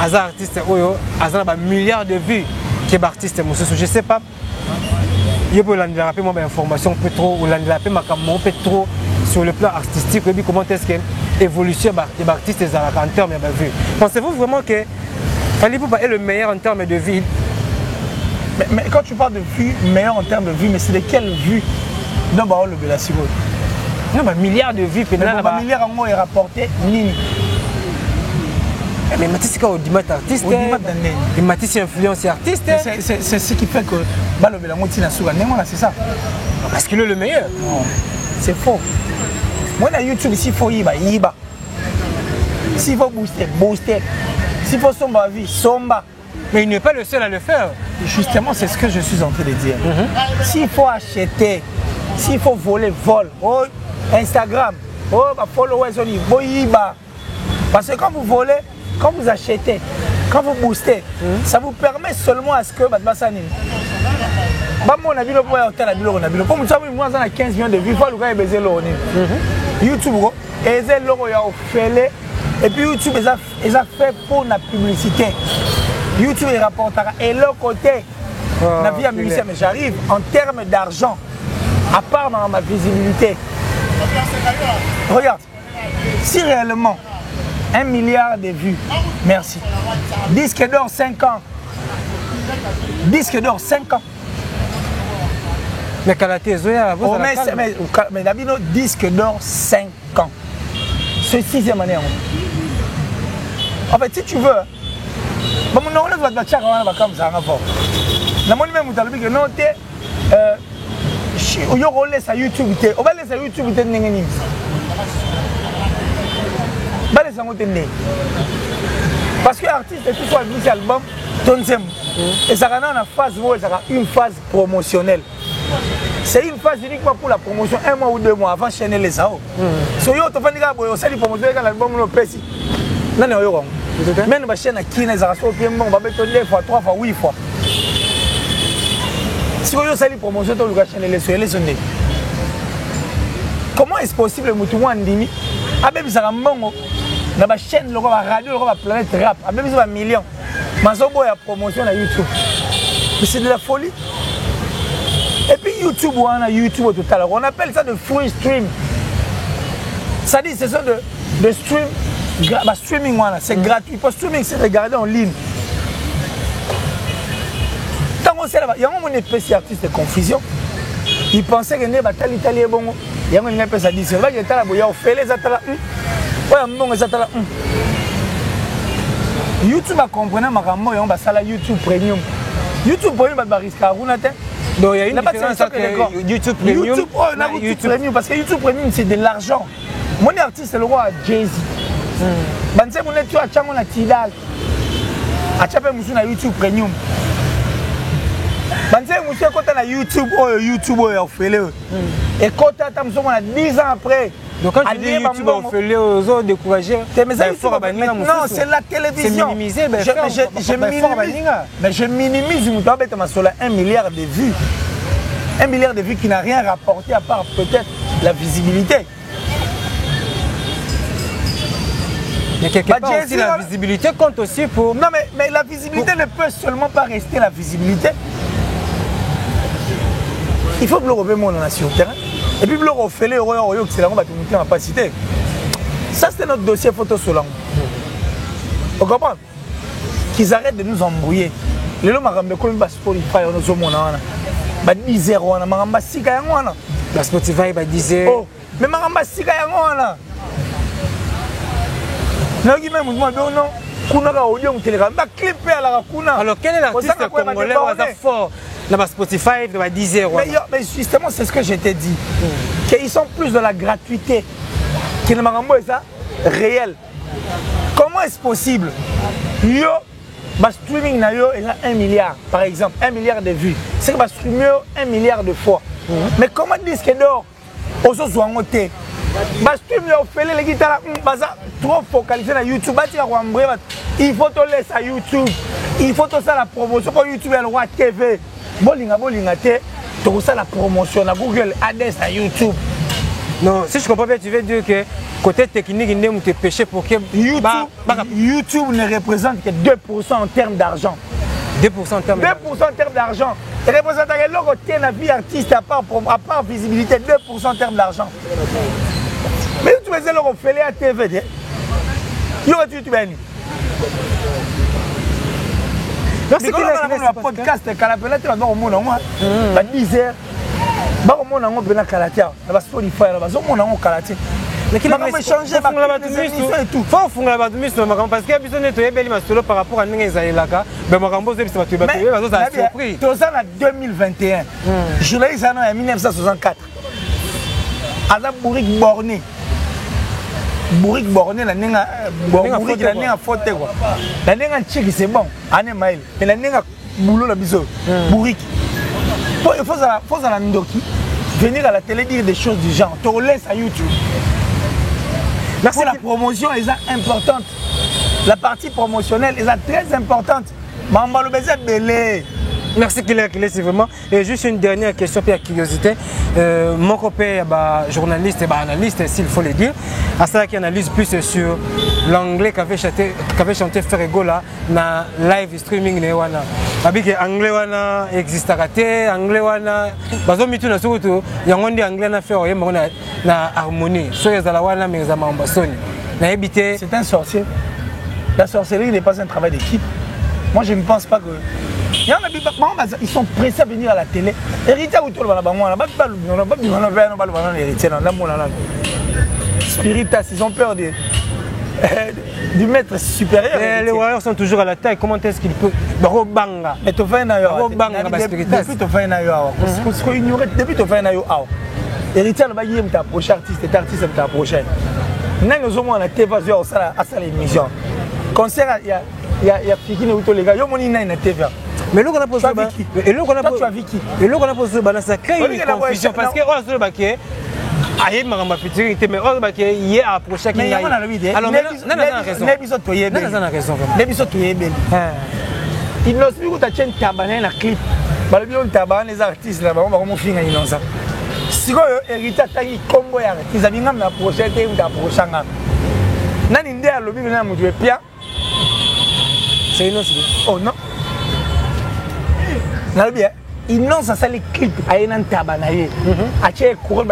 as artiste oyo, as un milliard de vues qui est artiste monsieur, je sais pas. Il peut l'enlever moi information peut trop ou l'enlever ma caméra peut trop sur le plan artistique, comment est-ce qu'elle évolution des artistes en termes de vues. Pensez-vous vraiment que Fally Ipupa est le meilleur en termes de vues? Mais quand tu parles de vues, meilleur en termes de vues, mais c'est de quelles vues? Non, bah le Belasigo. Non, bah milliards de vues, mais un milliard en mots est rapporté ni. Mais Mathis quand on dit artiste, et Mathis influence artiste. C'est ce qui fait que bah le Belango tient sur c'est ça. Parce qu'il est le meilleur. Non, c'est faux. Moi, dans YouTube, s'il faut y va. S'il faut booster. S'il faut somba vie, somba. Mais il n'est pas le seul à le faire. Justement, c'est ce que je suis en train de dire. S'il faut acheter, s'il faut voler, vole. Oh, Instagram, oh, followers, on y va. Parce que quand vous volez, quand vous achetez, quand vous boostez, ça vous permet seulement à ce que on a 15 millions de vues, il faut baiser YouTube, et puis YouTube, ils ont fait pour la publicité. YouTube, il rapportera. Et l'autre côté, la vie à musicien, mais j'arrive en termes d'argent, à part ma visibilité. Regarde, si réellement 1 milliard de vues, merci. Disque d'or 5 ans. Disque d'or 5 ans. Mais Kalaté, Zoya, vous mais Davino, disque d'or 5 ans. C'est 6e année. En fait, si tu veux, on va te faire comme ça. On va laisser YouTube. On va laisser YouTube. Parce que l'artiste, tout soit mis album, et ça a une phase promotionnelle. C'est une phase uniquement pour la promotion, 1 mois ou 2 mois avant de chaîner les sao. Si vous avez fait la promotion quand l'album est précis, non, non, même la chaîne qui est à 2 fois, 3 fois, 8 fois. Si vous avez fait la promotion, vous avez chaîné les sao. Comment est-ce possible que vous avez dit que vous avez une chaîne, la radio, la planète rap, vous avez 1 million. Mais vous avez la promotion à YouTube. Mais c'est de la folie. Et puis YouTube, on a YouTube tout à l'heure. On appelle ça de free stream. Ça dit c'est ça de stream. Streaming, c'est gratuit. Pour streaming, c'est regarder en ligne. Tant qu'on sait là-bas, il y a un espèce d'artiste de confusion. Il pensait que les Italiens sont bons. Il y a un espèce d'artiste. Il y a un fait les atala. YouTube a compris que YouTube Premium. YouTube Premium, il risque à rouler. Donc il y a une différence entre YouTube Premium et YouTube Premium. Parce que YouTube Premium, c'est de l'argent. Mon artiste, c'est le roi Jay-Z. Si vous êtes à Tidal, à YouTube Premium. Si vous êtes YouTube, et quand vous êtes 10 ans après, donc quand tu dis YouTube, on fait les autres décourager. Non, c'est la télévision. C'est minimisé, mais je minimise 1 milliard de vues. 1 milliard de vues qui n'a rien rapporté à part peut-être la visibilité. Mais quelque part aussi, la visibilité compte aussi pour... Non, mais la visibilité ne peut seulement pas rester la visibilité. Il faut que le revenons sur le terrain. Et puis, le refait les royaumes, c'est là qu'on va te montrer en capacité. Ça, c'était notre dossier photo Solange. Vous comprenez? Qu'ils arrêtent de nous embrouiller. Les gens m'ont dit que Spotify, on a 10 0, on a 6 0. Spotify, 10 0. Mais on a 6 0. Alors, quel est l'artiste congolais fort dans Spotify de 10 0? Mais justement, c'est ce que je t'ai dit. Qu'ils sont plus de la gratuité. Qu'ils n'ont pas ça réel. Comment est-ce possible? Yo, streaming na yo, il a 1 milliard, par exemple, 1 milliard de vues. C'est que streamer 1 milliard de fois. Mais comment disque d'or aux autres ont été? Stream yo fait les guitares, trop focalisé sur YouTube. Il faut te laisser à YouTube. Il faut te faire la promotion pour YouTube et le roi TV. Bolinga, tu as la promotion à Google, ADS à YouTube. Non, si je comprends bien, tu veux dire que côté technique, il y a péché pour que YouTube ne représente que 2% en termes d'argent. 2% en termes d'argent. Il représente la vie artiste à part visibilité, 2% en termes d'argent. Mais tu veux dire que tu à TV, il y aura YouTube. Merci pour le podcast. Kalapela, tu vas voir au monde, 10 heures. On a un Kalaté, on a Spotify, on a un Kalaté. Mais qui va changer et tout. Faut fondre la bataille parce qu'il y a besoin de te belle masolo par rapport à Nengezalaka. Mais Marambo c'est pas tu vas surpris. Tu es en 2021. Je l'ai dit en 1964. Azab Bourik borné. Bourrique borné la nenga bourrique la nenga faute quoi. La nenga tchiki c'est bon, ane mail. Mais la nenga boulot la biso. Bourrique. Il faut ça ndoki venir à la télé dire des choses du genre. Tu laisses à YouTube. Merci. Pour la promotion est importante. La partie promotionnelle est très importante. Mambalo beza belé. Merci Killer, c'est vraiment. Et juste une dernière question pour la curiosité. Mon copain, journaliste et analyste, s'il faut le dire, à ça qui analyse plus sur l'anglais qu'avait chanté Ferrego là, dans live streaming. Avec anglais wana existe raté, anglais wana, bazo mitu na surtout, yangondi anglais na faire na harmonie. So yazala wana mais zama ambasoni. Na habité. C'est un sorcier. La sorcellerie n'est pas un travail d'équipe. Moi je ne pense pas que ils sont pressés à venir à la télé. Héritier autour de la Spiritas, ils ont peur du maître supérieur. Les Warriors sont toujours à la taille. Comment est-ce qu'il peut Banga. Mais tu fais un ailleurs. Depuis tu fais un ailleurs. Parce que ignorer depuis tu fais un ailleurs. Héritier là-bas il t'a approché artiste et artiste t'a approché. Nous sommes à la TV à ça l'émission. Concert il y a Fikine ou les gars, yo moni na TV. Mais là, on a posé et là, on a posé et là, on a posé ça crée une confusion parce que on se baquer aïe maramba futurité mais on baquer hier approché qui alors non raison nebiso toyebe nebiso toyebe il n'ose plus que tu tiens tabané na clip balobi on tabané les artistes là on va comment finir innocent si ko hérité tangi combo ya ils avaient ngam na projet te ou approché ngam nani ndé alobi na mutu pia c'est une autre oh non. Il n'a pas fait les clips à un tabanaye. A fait courir,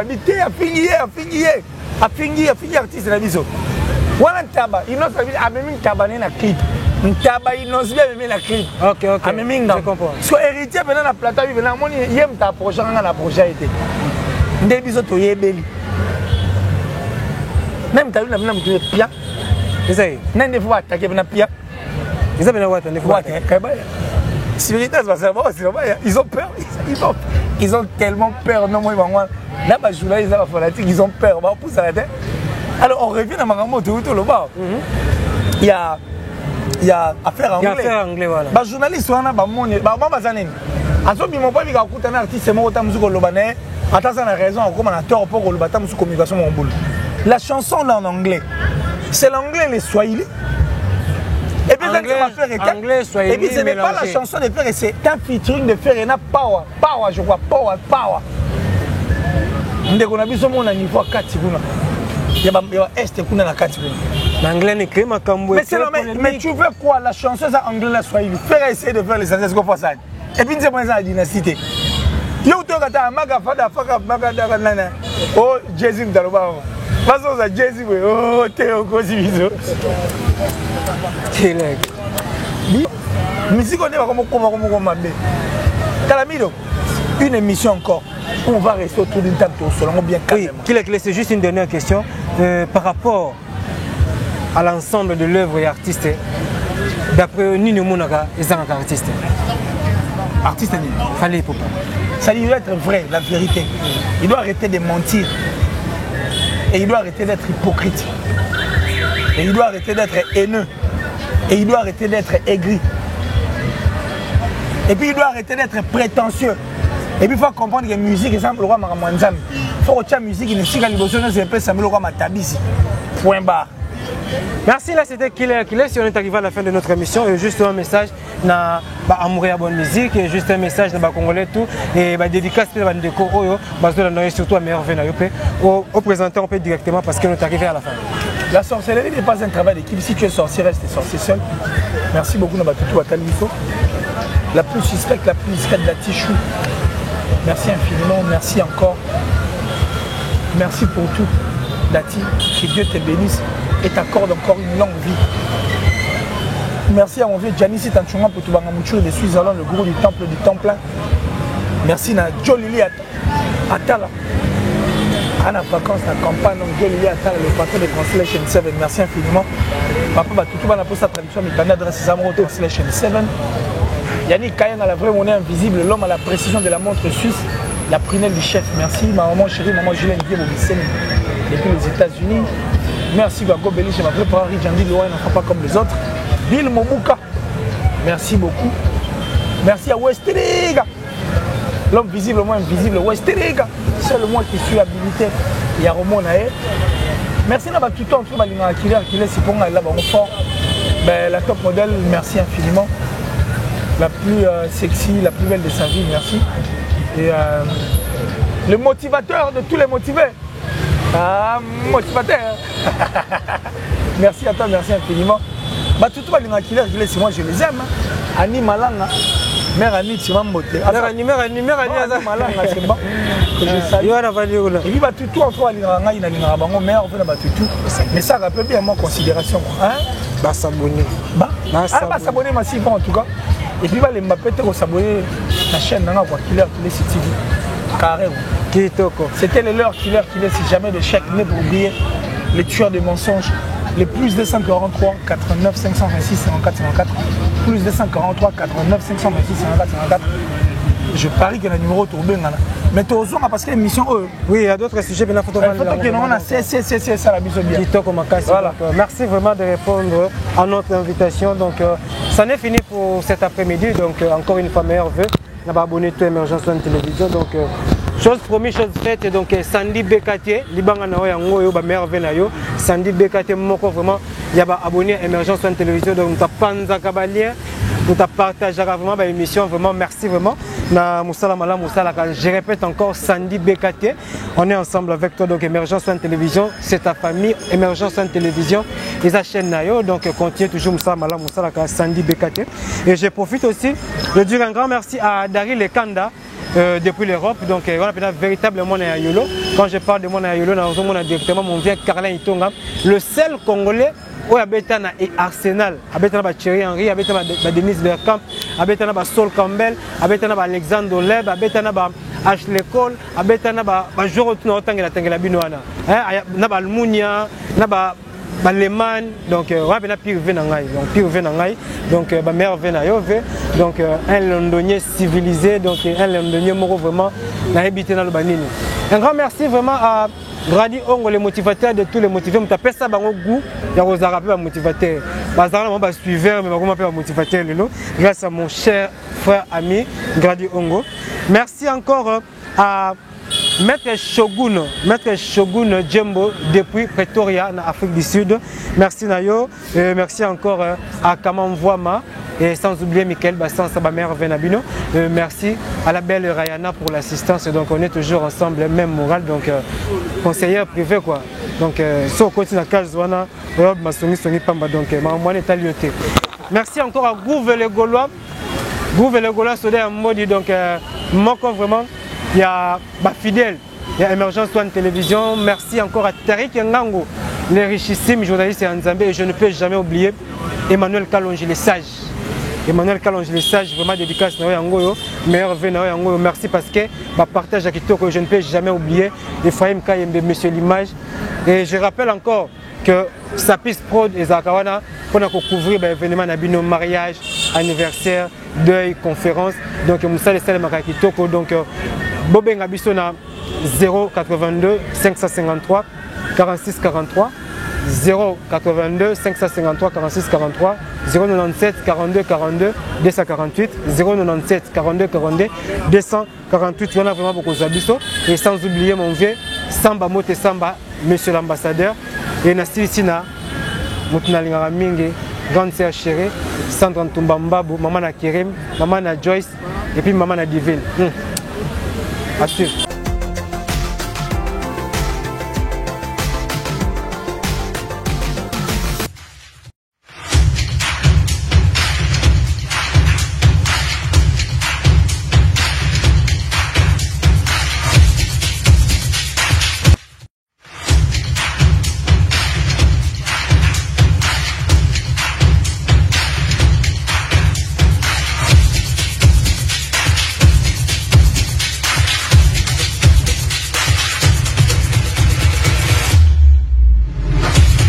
a fini artiste la viso. Voilà un tabac, il n'a pas fait un tabané na clip. Un tabac, il n'a pas fait la clip. Ok, je comprends. Parce que héritier, pendant la plateau, il y a un projet dans la prochaine. Des bisous, tu es belle. Même tu as vu la pia. Même des fois, tu as vu la pia. Ils ont bien watté, Spiritas, ils ont peur, ils ont tellement peur. Non, moi, là, ils ont fanatique, ils ont peur. Alors, on revient à Marambo, tout le bas. Il y a affaire anglais. Il y a affaire anglais, voilà. Les journalistes, on a un artiste, la chanson là en anglais, c'est l'anglais, les Swahili. Et puis, anglais, et puis ce n'est pas la chanson de Ferre, c'est un featuring de Ferena Power. Power, je vois, Power. On a vu ce monde à niveau 4. Il y a Est et la 4. L'anglais n'est que ma cambo. Mais tu veux quoi? La chanson c'est anglais, la Swahili. Ferre essayer de faire les sensations qu'on fasse. Et puis, c'est pas ça la dynastie. Yo, tu as Maga Fada, oh, Jésus, dans le bas. Passons à Jésus, oh, Théo, Cosiviso. Musique on est comme Calamido, une émission encore. On va rester autour d'une table selon bien calme. Oui, c'est juste une dernière question par rapport à l'ensemble de l'œuvre et artistes. D'après Nino Monaga, ils sont artistes. Artiste Nino. Fallait pour pas. Ça doit être vrai, la vérité. Il doit arrêter de mentir. Et il doit arrêter d'être hypocrite. Et il doit arrêter d'être haineux. Et il doit arrêter d'être aigri. Et puis il doit arrêter d'être prétentieux. Et puis il faut comprendre que la musique, exemple, le roi Maramouanzam. Il faut que la musique, il ne s'y pas le roi Matabisi. Point barre. Merci, là c'était Killer. Si on est arrivé à la fin de notre émission, et juste un message à Mourir Bonne Musique, et juste un message à Congolais tout, et dédicace à Bandeko, surtout à meilleur vin au présentant on peut directement parce qu'on est arrivé à la fin. La sorcellerie n'est pas un travail d'équipe. Si tu es sorcier, reste sorcier seul. Merci beaucoup Nabatutu Ataliso. La plus suspecte, la plus discrète de la Tichou. Merci infiniment, merci encore. Merci pour tout, Dati. Que Dieu te bénisse et t'accorde encore une longue vie. Merci à mon vieux Janissi Tanchunga pour tout Bangamouchou de Suisse-Allemand, le gourou du Temple. Merci à Jolili Atala. À la vacance, la campagne, donc Jolili Atala, le patron de Translation 7. Merci infiniment. Papa, tout le monde a posé sa traduction, mais il adresse Zamro Translation 7. Yannick Kayan à la vraie monnaie invisible, l'homme à la précision de la montre suisse, la prunelle du chef. Merci, ma maman chérie, maman Julien Guillaume depuis les États-Unis. Merci Gago Beliche, m'a préparé Jandy Loa, n'en pas comme les autres. Bill Momuka, merci beaucoup. Merci à Westerega, l'homme visiblement invisible, Westerega, c'est le moi qui suis habilité. Il y a Romo Nae. Merci à tout le temps, tout le monde qui laisse pour là fort. La top modèle, merci infiniment. La plus sexy, la plus belle de sa vie, merci. Et le motivateur de tous les motivés. Ah, motivateur. Merci à toi, merci infiniment. Tout le monde qui laisse, moi je les aime. Annie Malanga. Mère Annie, tu m'as moté. Mère Annie, Malanga, c'est bon. Que je salue. Et puis, tout entre les mère, mais ça rappelle bien mon considération. Bah, s'abonner. Bah, s'abonner massivement en tout cas. Et puis, les Mbappé, s'abonner à la chaîne, Killer, tous les sites. Carré. C'était les leurs Killer, si jamais de chèque, mais pour oublier les tueurs de mensonges. Les plus 243 89 526 54 54, plus 243 89 526 54 54. Je parie que le numéro tourne bien. Mais tu as parce que l'émission. Oui, il y a d'autres sujets. Merci vraiment de répondre à notre invitation. Donc, ça n'est fini pour cet après-midi. Donc, encore une fois, meilleur vœu. On va abonner à Émergence One Télévision. Donc, chose promise, chose faite. Donc, Sandy Bekate, Libanga Nao Yango, Yoba Mervenayo, Sandy Bekate, Moko, vraiment, il y a abonné à Émergence One Télévision. Donc, nous avons Panza Kabalien, nous avons partagé vraiment l'émission. Vraiment, merci vraiment. Je répète encore, Sandy Bekate, on est ensemble avec toi. Donc, Émergence One Télévision, c'est ta famille. Émergence One Télévision, et sa chaîne Nayo. Donc, continue toujours Sandy Bekate. Et je profite aussi de dire un grand merci à Daryl Lekanda. Depuis l'Europe, donc on a véritablement à Yolo. Quand je parle de mon Yolo, on a directement mon vieux Carlin Itonga, le seul Congolais où Abetana et Arsenal, Abetana Thierry Henry, Abetana Denise Bergkamp, Abetana Sol Campbell, Abetana Alexandre Leb, Abetana Ashley Cole, Abetana Joro Tangela Tangela Binoana, Naba Almunia, Naba Baleman, donc on a pire venangai, donc pire venangai, donc ma mère venayove, donc un londonien civilisé, donc un londonien moro vraiment n'a habité dans le banini. Un grand merci vraiment à Grady Ongo, les motivateurs de tous les motivés. Je t'appelle ça au goût, il y a aux arabes les motivateurs. Je suis suiveur, mais je m'appelle motivateur grâce à mon cher frère ami Grady Ongo. Merci encore à Maître Shogun Djembo depuis Pretoria en Afrique du Sud. Merci Nayo, merci encore à Kamam Voama et sans oublier Michael Bassan, sa mère Venabino. Merci à la belle Rayana pour l'assistance. Donc on est toujours ensemble, même moral, donc conseillère privée quoi. Donc si on continue à Kazwana, donc merci encore à Gouve les Gaulois. Gouve les Gaulois sont en mode donc manquons vraiment. Il y a fidèle, il y a Émergence One Télévision. Merci encore à Tariq Ngango, les richissimes journalistes et Nzambé. Et je ne peux jamais oublier Emmanuel Kalonge, les sages. Emmanuel Kalonge, les sages, vraiment dédicace à Yangoyo, meilleur vœu à Yangoyo. Merci parce que partage à Kitoko, je ne peux jamais oublier. Ephraim Kayembe, Monsieur l'Image. Et je rappelle encore que Sapis Prod et Zakawana, pour couvrir l'événement Nabino, mariage, anniversaire, deuil, conférence. Donc, Moussa Lessel Makakitoko. Donc, Bobenga Bissona 082 553 46 43 082 553 46 43 097 42 42 248 097 42 42 248. Il y en a vraiment beaucoup d'habitants. Et sans oublier mon vieux Samba Mote Samba, monsieur l'ambassadeur. Et Nassi Sina, Moutunalinga Mingi, grande sœur chérie, Sandra Ntumbambabou, maman na Kérim, maman na Joyce et puis maman na Divine. À suivre.